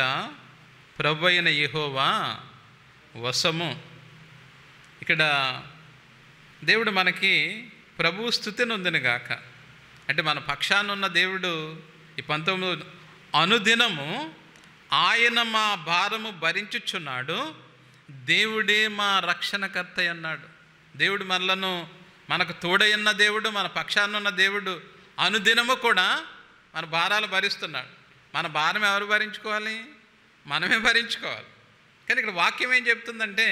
ప్రభు అయిన యెహోవా వశము. ఇక్కడ దేవుడు మనకి ప్రభు స్తుతి నొందును గాక అంటే మన పక్షాన ఉన్న దేవుడు ఈ 19 అనుదినము ఆయన మా భారము భరించుచున్నాడు, దేవుడే మా రక్షణకర్త అన్నాడు. దేవుడు మనకు తోడైన దేవుడు, మన పక్షాన ఉన్న దేవుడు అనుదినము కూడా మన భారాలు భరిస్తున్నాడు. మన భారం ఎవరు భరించుకోవాలి? మనమే భరించుకోవాలి. కానీ ఇక్కడ వాక్యం ఏం చెప్తుందంటే,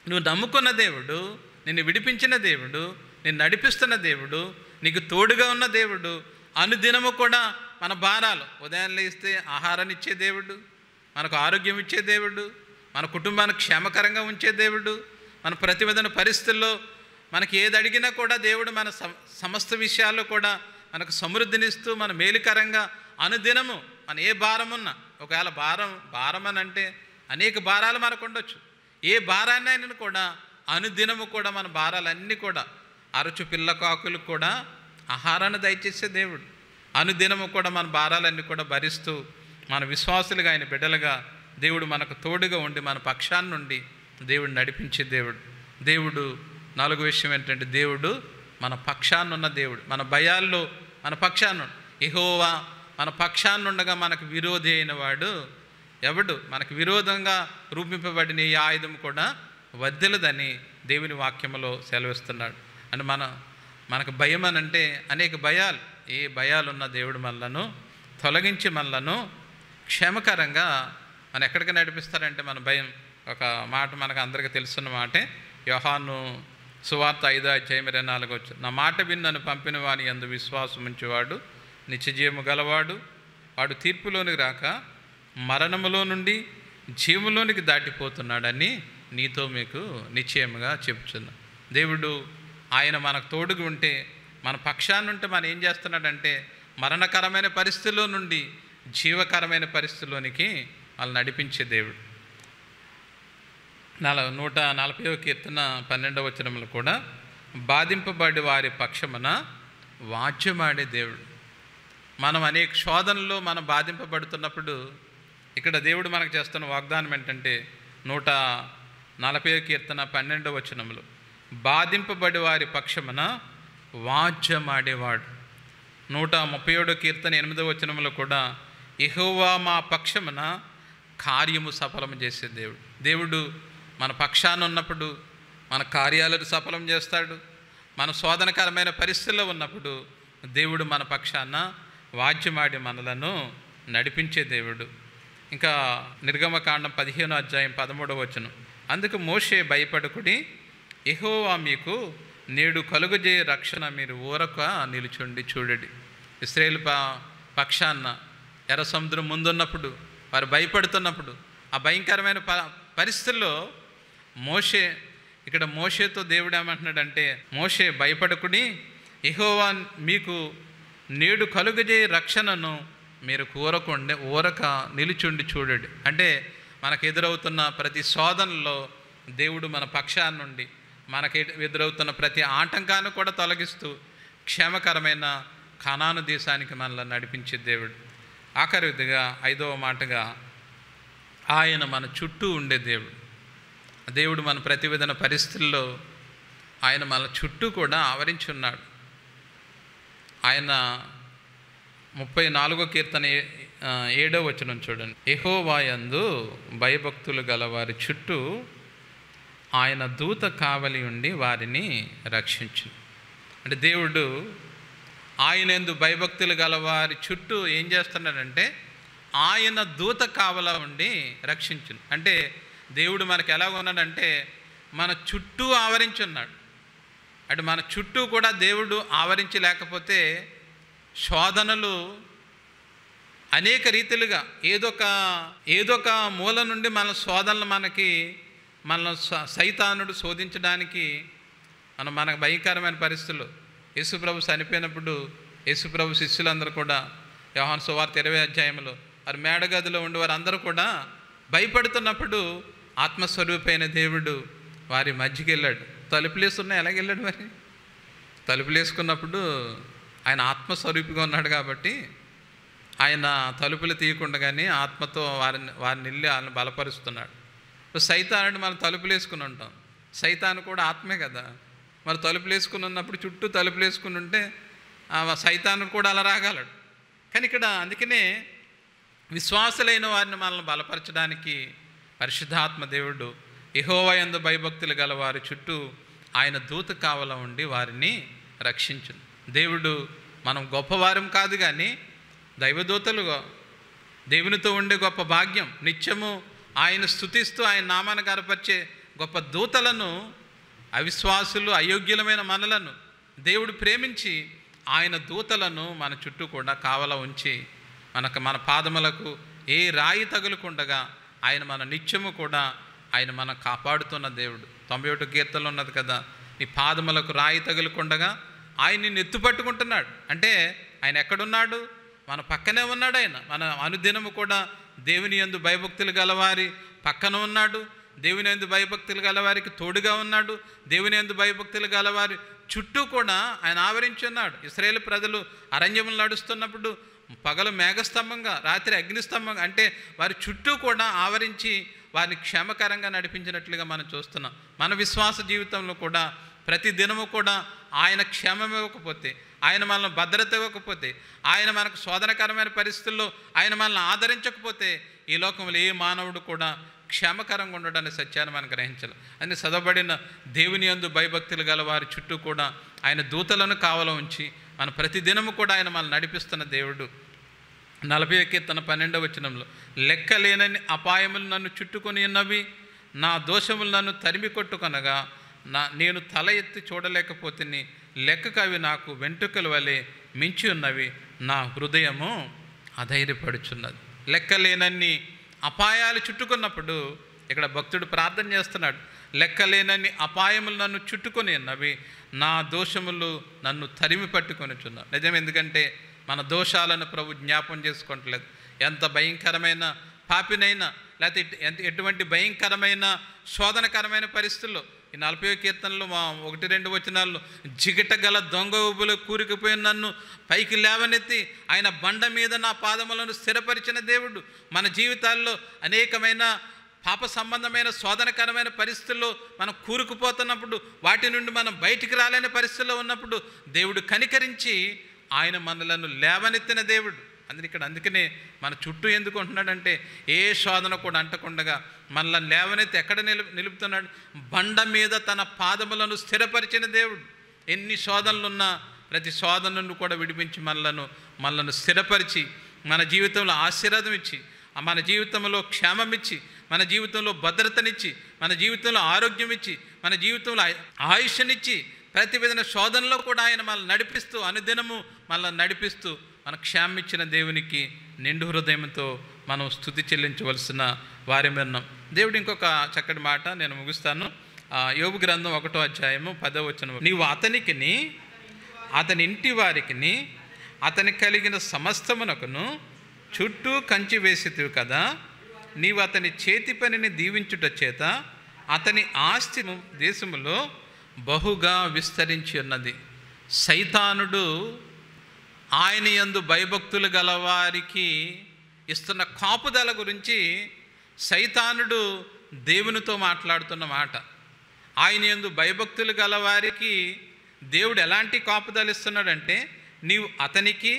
నువ్వు నమ్ముకున్న దేవుడు, నిన్ను విడిపించిన దేవుడు, నిన్ను నడిపిస్తున్న దేవుడు, నీకు తోడుగా ఉన్న దేవుడు అనుదినము కూడా మన భారాలు, ఉదయం లేస్తే ఆహారాన్ని ఇచ్చే దేవుడు, మనకు ఆరోగ్యం ఇచ్చే దేవుడు, మన కుటుంబానికి క్షేమకరంగా ఉంచే దేవుడు, మన ప్రతి విధమైన పరిస్థితుల్లో మనకి ఏది అడిగినా కూడా దేవుడు మన సమస్త విషయాల్లో కూడా మనకు సమృద్ధినిస్తూ మన మేలుకరంగా అనుదినము మన ఏ భారం ఉన్నా, ఒకవేళ భారం అని అంటే అనేక భారాలు మనకు ఉండొచ్చు, ఏ భారాన్ని అయినా కూడా అనుదినము కూడా మన భారాలన్నీ కూడా అరచు పిల్ల కాకులకు కూడా ఆహారాన్ని దయచేసే దేవుడు అనుదినము కూడా మన భారాలన్నీ కూడా భరిస్తూ మన విశ్వాసులుగా ఆయన బిడ్డలుగా దేవుడు మనకు తోడుగా ఉండి మన పక్షాన్ని నుండి దేవుడు నడిపించే దేవుడు నాలుగో విషయం ఏంటంటే దేవుడు మన పక్షాన్నున్న దేవుడు. మన భయాల్లో మన పక్షాన్ని యెహోవా మన పక్షాన్నుండగా మనకు విరోధి అయిన వాడు ఎవడు? మనకు విరోధంగా రూపింపబడిన ఈ ఆయుధం కూడా వద్దెలదని దేవుని వాక్యములో సెలవిస్తున్నాడు. అని మనకు భయం అని అంటే అనేక భయాలు, ఏ భయాలున్న దేవుడు మనలను తొలగించి మనలను క్షేమకరంగా మనం ఎక్కడికి నడిపిస్తారంటే మన భయం. ఒక మాట మనకు అందరికీ తెలుసున్న మాటే, యోహాను సువార్త 5:24 నా మాట విని నన్ను పంపిన వాని యందు విశ్వాసం ఉంచేవాడు నిత్యజీవము గలవాడు, వాడు తీర్పులోనికి రాక మరణములో నుండి జీవులోనికి దాటిపోతున్నాడని నీతో మీకు నిశ్చయముగా చెప్తున్నా. దేవుడు ఆయన మనకు తోడుగా ఉంటే, మన పక్షాన్ని ఉంటే మనం ఏం చేస్తున్నాడంటే మరణకరమైన పరిస్థితుల్లో నుండి జీవకరమైన పరిస్థితుల్లోనికి వాళ్ళు నడిపించే దేవుడు. 140వ కీర్తన 12వ వచనంలో కూడా బాధింపబడి వారి పక్షమున వాద్యమాడే దేవుడు. మనం అనేక శోధనలో మనం బాధింపబడుతున్నప్పుడు ఇక్కడ దేవుడు మనకు చేస్తున్న వాగ్దానం ఏంటంటే 140వ కీర్తన 12వ వచనంలో బాధింపబడి వారి పక్షమున వాద్యమాడేవాడు. 137వ కీర్తన 8వ వచనంలో కూడా యెహోవా మా పక్షమున కార్యము సఫలం చేసే దేవుడు మన పక్షాన ఉన్నప్పుడు మన కార్యాలను సఫలం చేస్తాడు. మన శోధనకరమైన పరిస్థితుల్లో ఉన్నప్పుడు దేవుడు మన పక్షాన వాద్యమాడి మనలను నడిపించే దేవుడు. ఇంకా నిర్గమకాండం 15వ అధ్యాయం 13వ వచనం అందుకు మోషే భయపడకుడి, యెహోవా మీకు నేడు కలుగజేయ రక్షణ మీరు ఊరక నిలుచుండి చూడండి. ఇశ్రాయేలు పక్షాన ఎర్ర సముద్రం ముందున్నప్పుడు వారు భయపడుతున్నప్పుడు ఆ భయంకరమైన పరిస్థితుల్లో మోషేతో దేవుడు ఏమంటున్నాడంటే, మోషే భయపడకుడి, యెహోవా మీకు నేడు కలుగజేయ రక్షణను మీరు ఊరక నిలుచుండి చూడండి. అంటే మనకు ఎదురవుతున్న ప్రతి శోధనలో దేవుడు మన పక్షాన్ని నుండి మనకు ఎదురవుతున్న ప్రతి ఆటంకాన్ని కూడా తొలగిస్తూ క్షేమకరమైన కనాను దేశానికి మనల్ని నడిపించే దేవుడు. ఆఖరిదిగా 5వ మాటగా ఆయన మన చుట్టూ ఉండే దేవుడు మన ప్రతి విధమైన పరిస్థితుల్లో ఆయన మన చుట్టూ కూడా ఆవరించి ఉన్నాడు. ఆయన 34వ కీర్తన 7వ వచనం చూడండి, యెహోవా యందు భయభక్తులు గల వారి చుట్టూ ఆయన దూత కావలి ఉండి వారిని రక్షించు. అంటే దేవుడు ఆయన యందు భయభక్తులు గల వారి చుట్టూ ఏం చేస్తున్నాడంటే ఆయన దూత కావల ఉండి రక్షించును. అంటే దేవుడు మనకు ఎలా ఉన్నాడంటే మన చుట్టూ ఆవరించి ఉన్నాడు. అంటే మన చుట్టూ కూడా దేవుడు ఆవరించి లేకపోతే శోధనలు అనేక రీతిలుగా ఏదొక మూల నుండి మన శోధనలు మన సైతానుడు శోధించడానికి మనకు భయంకరమైన పరిస్థితులు. యేసుప్రభు చనిపోయినప్పుడు యేసుప్రభు శిష్యులందరూ కూడా యోహాను సువార్త 20వ అధ్యాయంలో వారు మేడగదిలో ఉండి వారు అందరూ కూడా భయపడుతున్నప్పుడు ఆత్మస్వరూపైన దేవుడు వారి మధ్యకి వెళ్ళాడు. తలుపులేసున్నా ఎలాగెళ్ళాడు? మరి తలుపులేసుకున్నప్పుడు ఆయన ఆత్మస్వరూపిగా ఉన్నాడు కాబట్టి ఆయన తలుపులు తీయకుండానే ఆత్మతో వారిని వెళ్ళి వాళ్ళని బలపరుస్తున్నాడు. సైతానుడు మనం తలుపులు వేసుకుని ఉంటాం, సైతాను కూడా ఆత్మే కదా. మరి తలుపులు వేసుకుని ఉన్నప్పుడు చుట్టూ తలుపులు వేసుకుని ఉంటే సైతాను కూడా అలా రాగలడు. కానీ ఇక్కడ అందుకనే విశ్వాసులైన వారిని మనల్ని బలపరచడానికి పరిశుద్ధాత్మ దేవుడు యెహోవా యందు భయభక్తులు గల వారి చుట్టూ ఆయన దూత కావల ఉండి వారిని రక్షించును. దేవుడు మనం గొప్పవారం కాదు కానీ దైవదూతలుగా దేవునితో ఉండే గొప్ప భాగ్యం, నిత్యము ఆయన స్తుతిస్తూ ఆయన నామాన్ని గనపరిచే గొప్ప దూతలను అవిశ్వాసులు అయోగ్యులమైన మనలను దేవుడు ప్రేమించి ఆయన దూతలను మన చుట్టూ కూడా కావల ఉంచి మన పాదములకు ఏ రాయి తగులుకుండగా ఆయన మన నిత్యము కూడా ఆయన మనం కాపాడుతున్న దేవుడు. 91 కీర్తనలో ఉన్నది కదా, నీ పాదములకు రాయి తగులుకుండగా ఆయన నిన్ను ఎత్తుపట్టుకుంటున్నాడు. అంటే ఆయన ఎక్కడున్నాడు? మన పక్కనే ఉన్నాడు. ఆయన మన అనుదినము కూడా దేవుని యందు భయభక్తులు గలవారి పక్కన ఉన్నాడు. దేవుని యందు భయభక్తులు గలవారికి తోడుగా ఉన్నాడు. దేవుని యందు భయభక్తులు గలవారి చుట్టూ కూడా ఆయన ఆవరించి ఉన్నాడు. ఇశ్రాయేలు ప్రజలు అరణ్యములు నడుస్తున్నప్పుడు పగలు మేఘస్తంభంగా, రాత్రి అగ్నిస్తంభంగా, అంటే వారి చుట్టూ కూడా ఆవరించి వారిని క్షేమకరంగా నడిపించినట్లుగా మనం చూస్తున్నాం. మన విశ్వాస జీవితంలో కూడా ప్రతి దినము కూడా ఆయన క్షేమం ఇవ్వకపోతే, ఆయన మనల్ని భద్రత ఇవ్వకపోతే, ఆయన మనకు శోధనకరమైన పరిస్థితుల్లో ఆయన మనల్ని ఆదరించకపోతే ఈ లోకంలో ఏ మానవుడు కూడా క్షేమకరంగా ఉండడాన్ని సత్యాన్ని మనం గ్రహించాలి. అని చదవబడిన దేవుని యందు భయభక్తులు గల వారి చుట్టూ కూడా ఆయన దూతలను కావలో ఉంచి మన ప్రతిదినము కూడా ఆయన మనల్ని నడిపిస్తున్న దేవుడు. 40వ కీర్తన 12వ వచనంలో, లెక్కలేనని అపాయములు నన్ను చుట్టుకొని ఉన్నవి, నా దోషములు నన్ను తరిమి కొట్టుకొనగా నేను తల ఎత్తి చూడలేకపోతే లెక్కకు అవి నాకు వెంట్రుకల వలె మించి ఉన్నవి, నా హృదయము అధైర్యపడుచున్నది. లెక్కలేనన్ని అపాయాలు చుట్టుకున్నప్పుడు ఇక్కడ భక్తుడు ప్రార్థన చేస్తున్నాడు. లెక్కలేనన్ని అపాయములు నన్ను చుట్టుకొని ఉన్నవి, నా దోషములు నన్ను తరిమి పట్టుకొనిచున్నాను. నిజం, ఎందుకంటే మన దోషాలను ప్రభు జ్ఞాపం చేసుకోవట్లేదు. ఎంత భయంకరమైన పాపినైనా, లేకపోతే ఎటువంటి భయంకరమైన శోధనకరమైన పరిస్థితుల్లో ఈ 40వ కీర్తనలో 1-2 వచనాల్లో, జిగట గల దొంగ ఊబులో కూరుకుపోయిన నన్ను పైకి లేవనెత్తి ఆయన బండ మీద నా పాదములను స్థిరపరిచిన దేవుడు. మన జీవితాల్లో అనేకమైన పాప సంబంధమైన శోధనకరమైన పరిస్థితుల్లో మనం కూరుకుపోతున్నప్పుడు, వాటి నుండి మనం బయటికి రాలేని పరిస్థితుల్లో ఉన్నప్పుడు దేవుడు కనికరించి ఆయన మనలను లేవనెత్తిన దేవుడు. అందుకనే మన చుట్టూ ఎందుకు ఉంటున్నాడంటే ఏ శోధన కూడా అంటకుండగా మనల్ని లేవనెత్తి ఎక్కడ నిలుపుతున్నాడు? బండ మీద తన పాదములను స్థిరపరిచిన దేవుడు. ఎన్ని శోధనలున్నా ప్రతి శోధన నుండి కూడా విడిపించి మనలను స్థిరపరిచి మన జీవితంలో ఆశీర్వాదం ఇచ్చి, మన జీవితంలో క్షేమం ఇచ్చి, మన జీవితంలో భద్రతనిచ్చి, మన జీవితంలో ఆరోగ్యం ఇచ్చి, మన జీవితంలో ఆయుష్నిచ్చి, ప్రతి విధమైన శోధనలో కూడా ఆయన మనల్ని నడిపిస్తూ, అనుదినము మనల్ని నడిపిస్తూ మన క్షేమం ఇచ్చిన దేవునికి నిండు హృదయంతో మనం స్తుతి చెల్లించవలసిన వారిమే ఉన్నాం. దేవుడు ఇంకొక చక్కటి మాట నేను ముగిస్తాను. యోబు గ్రంథం 1వ అధ్యాయము 10వ వచనం, నీవు అతనికిని అతని ఇంటి వారికిని అతని కలిగిన సమస్తమునకును చుట్టూ కంచి వేసితివి కదా, నీవు అతని చేతి పనిని దీవించుట చేత అతని ఆస్తి దేశములో బహుగా విస్తరించి ఉన్నది. సైతానుడు ఆయన యందు భయభక్తులు గలవారికి ఇస్తున్న కాపుదల గురించి సైతానుడు దేవునితో మాట్లాడుతున్న మాట. ఆయన యందు భయభక్తులు గలవారికి దేవుడు ఎలాంటి కాపుదల ఇస్తున్నాడంటే, నీవు అతనికి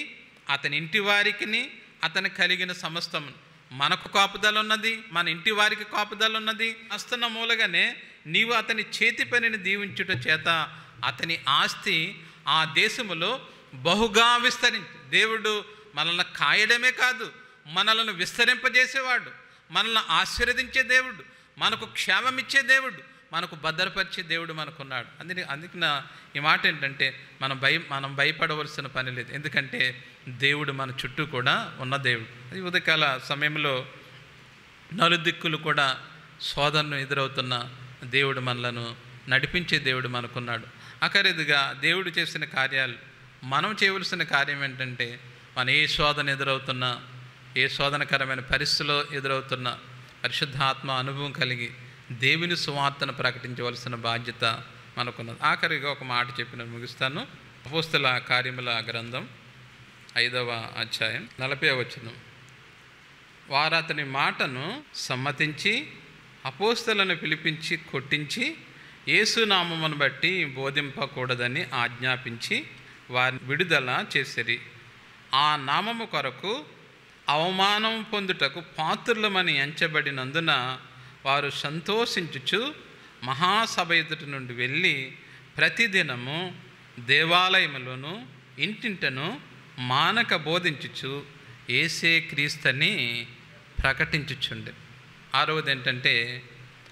అతని ఇంటి వారికి అతని కలిగిన సమస్తము, మనకు కాపుదల ఉన్నది, మన ఇంటి వారికి కాపుదల ఉన్నది. వస్తున్న మూలగానే నీవు అతని చేతి పనిని దీవించుట చేత అతని ఆస్తి ఆ దేశములో బహుగా విస్తరించి. దేవుడు మనల్ని కాయడమే కాదు, మనలను విస్తరింపజేసేవాడు, మనల్ని ఆశీర్వదించే దేవుడు, మనకు క్షేమం ఇచ్చే దేవుడు, మనకు భద్రపరిచే దేవుడు మనకున్నాడు. అందుకన ఈ మాట ఏంటంటే మనం భయపడవలసిన పని లేదు. ఎందుకంటే దేవుడు మన చుట్టూ కూడా ఉన్న దేవుడు. ఈ ఉదయకాల సమయంలో నలుదిక్కులు కూడా శోధనను ఎదురవుతున్న దేవుడు మనలను నడిపించే దేవుడు మనకున్నాడు. అఖరీదుగా దేవుడు చేసిన కార్యాలు, మనం చేయవలసిన కార్యం ఏంటంటే, మన ఏ శోధన ఎదురవుతున్నా, ఏ శోధనకరమైన పరిస్థితిలో ఎదురవుతున్న పరిశుద్ధాత్మ అనుభవం కలిగి దేవుని సువార్తను ప్రకటించవలసిన బాధ్యత మనకున్నది. ఆఖరిగా ఒక మాట చెప్పి నేను ముగిస్తాను. అపోస్తల కార్యముల గ్రంథం 5వ అధ్యాయం 40వ వచనం, వారు అతని మాటను సమ్మతించి అపోస్తలను పిలిపించి కొట్టించి యేసునామమును బట్టి బోధింపకూడదని ఆజ్ఞాపించి వారిని విడుదల చేసిరి. ఆ నామము కొరకు అవమానం పొందుటకు పాత్రులమని ఎంచబడినందున వారు సంతోషించుచు మహాసభ ఎదుటి నుండి వెళ్ళి ప్రతిదినము దేవాలయములోను ఇంటింటను మానక బోధించుచు యేసే క్రీస్తుని ప్రకటించుచుండే. ఆరవది ఏంటంటే,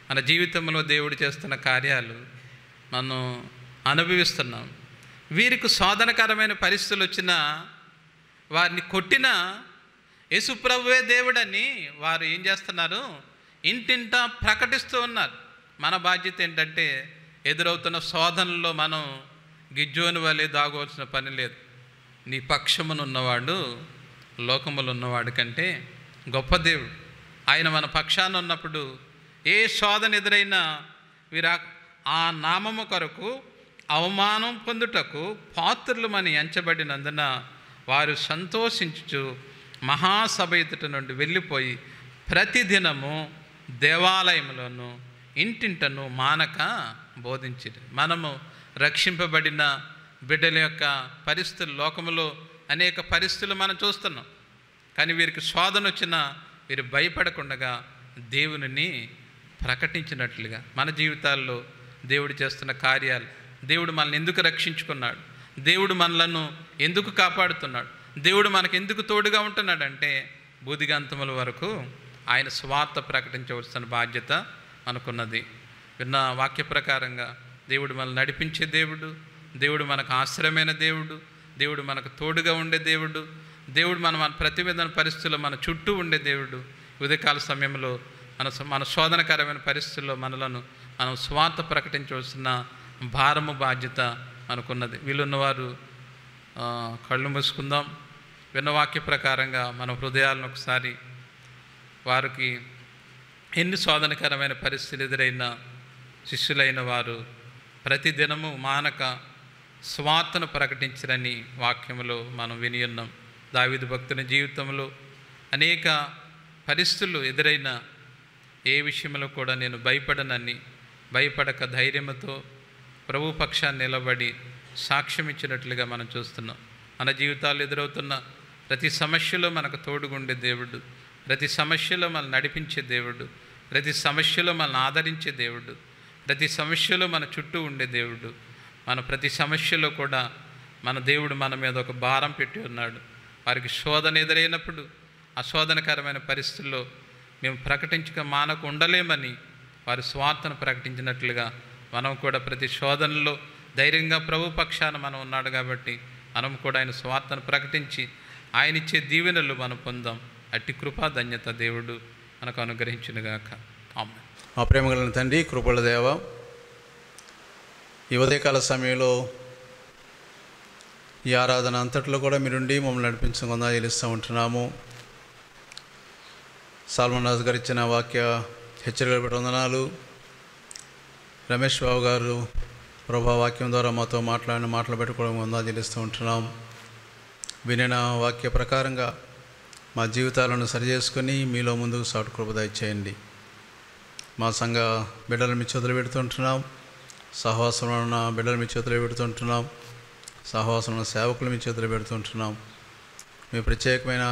మన జీవితంలో దేవుడు చేస్తున్న కార్యాలు మనం అనుభవిస్తున్నాం. వీరికి శోధనకరమైన పరిస్థితులు వచ్చినా, వారిని కొట్టినా యేసుప్రభువే దేవుడని వారు ఏం చేస్తున్నారు? ఇంటింటా ప్రకటిస్తూ ఉన్నారు. మన బాధ్యత ఏంటంటే, ఎదురవుతున్న శోధనలో మనం గిజ్జోని వలె దాగవలసిన పని లేదు. నీ పక్షమునున్నవాడు లోకములు ఉన్నవాడు కంటే గొప్ప దేవుడు. ఆయన మన పక్షాన ఉన్నప్పుడు ఏ శోధన ఎదురైనా ఆ నామము కొరకు అవమానం పొందుటకు పాత్రులమని ఎంచబడినందున వారు సంతోషించుచు మహాసభ ఎదుట నుండి వెళ్ళిపోయి ప్రతిదినము దేవాలయంలోను ఇంటింటను మానక బోధించిరి. మనము రక్షింపబడిన బిడ్డల యొక్క పరిస్థితులు, లోకములో అనేక పరిస్థితులు మనం చూస్తున్నాం. కానీ వీరికి శోధన వచ్చినా వీరు భయపడకుండా దేవునిని ప్రకటించినట్లుగా మన జీవితాల్లో దేవుడు చేస్తున్న కార్యాలు, దేవుడు మనల్ని ఎందుకు రక్షించుకున్నాడు, దేవుడు మనలను ఎందుకు కాపాడుతున్నాడు, దేవుడు మనకు ఎందుకు తోడుగా ఉంటున్నాడంటే బూదిగంతముల వరకు ఆయన స్వార్థ ప్రకటించవలసిన బాధ్యత మనకున్నది. విన్న వాక్య ప్రకారంగా దేవుడు మనల్ని నడిపించే దేవుడు, దేవుడు మనకు ఆశ్రయమైన దేవుడు, దేవుడు మనకు తోడుగా ఉండే దేవుడు, దేవుడు మన ప్రతివేదన పరిస్థితుల్లో మన చుట్టూ ఉండే దేవుడు. ఉదయకాల సమయంలో మన శోధనకరమైన పరిస్థితుల్లో మనం స్వార్థ ప్రకటించవలసిన భారము బాధ్యత మనకున్నది. వీళ్ళున్నవారు కళ్ళు మూసుకుందాం. విన్న వాక్య ప్రకారంగా మన హృదయాలను ఒకసారి వారికి ఎన్ని శోధనకరమైన పరిస్థితులు ఎదురైన శిష్యులైన వారు ప్రతిదినము మానక స్వార్థను ప్రకటించరని వాక్యములో మనం విని ఉన్నాం. దావీదు భక్తుని జీవితంలో అనేక పరిస్థితులు ఎదురైన ఏ విషయంలో కూడా నేను భయపడక ధైర్యంతో ప్రభు పక్షాన్ని నిలబడి సాక్ష్యం ఇచ్చినట్లుగా మనం చూస్తున్నాం. మన జీవితాల్లో ఎదురవుతున్న ప్రతి సమస్యలో మనకు తోడుగుండే దేవుడు, ప్రతి సమస్యలో మనల్ని నడిపించే దేవుడు, ప్రతి సమస్యలో మనల్ని ఆదరించే దేవుడు, ప్రతి సమస్యలో మన చుట్టూ ఉండే దేవుడు. మన ప్రతి సమస్యలో కూడా మన దేవుడు మన మీద ఒక భారం పెట్టి ఉన్నాడు. వారికి శోధన ఎదురైనప్పుడు ఆ శోధనకరమైన పరిస్థితుల్లో మేము ప్రకటించక మానకు ఉండలేమని వారి స్వార్థను ప్రకటించినట్లుగా మనం కూడా ప్రతి శోధనలో ధైర్యంగా ప్రభు పక్షాన మనం ఉన్నాడు కాబట్టి మనం కూడా ఆయన స్వార్థను ప్రకటించి ఆయన ఇచ్చే దీవెనలు మనం పొందాం. అట్టి కృపా ధన్యత దేవుడు మనకు అనుగ్రహించునుగాక. ఆమేన్. మా ప్రేమ కలిగిన తండ్రి, కృపల దేవ, ఈ ఉదయకాల సమయంలో ఈ ఆరాధన అంతట్లో కూడా మీరుండి మమ్మల్ని నడిపించకుండా చెల్లిస్తూ ఉంటున్నాము. సాల్మన్ రాజు గారు ఇచ్చిన వాక్య హెచ్చరికలు పెట్టి వందనాలు. రమేష్ బాబు గారు ప్రభా వాక్యం ద్వారా మాతో మాట్లాడిన మాటలు పెట్టుకోవడం వందనాలు చెల్లిస్తూ ఉంటున్నాం. వినిన వాక్య ప్రకారంగా మా జీవితాలను సరిచేసుకొని మీలో ముందుకు సాటు కృప దయచేయండి. మా సంఘ బిడ్డలు మీ చేతులు పెడుతుంటున్నాం, సహవాసంలో ఉన్న బిడ్డలు మీ చేతులు పెడుతుంటున్నాం, సహవాసంలో ఉన్న సేవకులు మీ చేతులు పెడుతుంటున్నాం. మీ ప్రత్యేకమైన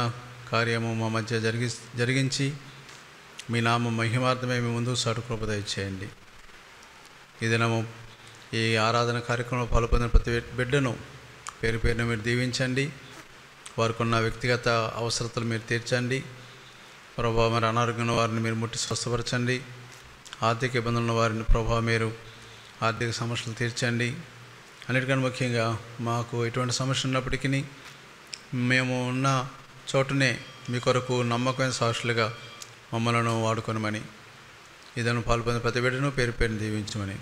కార్యము మా మధ్య జరిగించి మీ నామ మహిమార్థమే మీ ముందుకు సాటు కృప దయచేయండి. ఈ దినము ఈ ఆరాధన కార్యక్రమంలో పాల్పొందిన ప్రతి బిడ్డను పేరు పేరును మీరు దీవించండి. వారికి ఉన్న వ్యక్తిగత అవసరతలు మీరు తీర్చండి. ప్రభావ మరి అనారోగ్యం వారిని మీరు ముట్టి స్వస్థపరచండి. ఆర్థిక ఇబ్బందులు ఉన్న వారిని ప్రభావ మీరు ఆర్థిక సమస్యలు తీర్చండి. అన్నిటికన్నా ముఖ్యంగా మాకు ఎటువంటి సమస్య ఉన్నప్పటికీ మేము ఉన్న చోటునే మీ కొరకు నమ్మకమైన సాక్షులుగా మమ్మలను వాడుకొనమని, ఇదను పాల్పొందిన ప్రతి బిడ్డను పేరు పేరును దీవించమని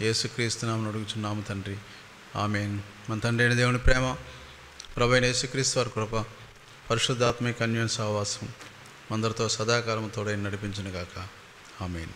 యేసుక్రీస్తు నామమున అడుగుచున్నాము తండ్రి. ఆమేన్. మన తండ్రి అయిన దేవుని ప్రేమ, ప్రభు అయిన యేసుక్రీస్తు వారి కృప, పరిశుద్ధాత్మిక అన్యోన్య సహవాసం అందరితో సదాకాలం తోడై నడిపించునుగాక. ఆమేన్.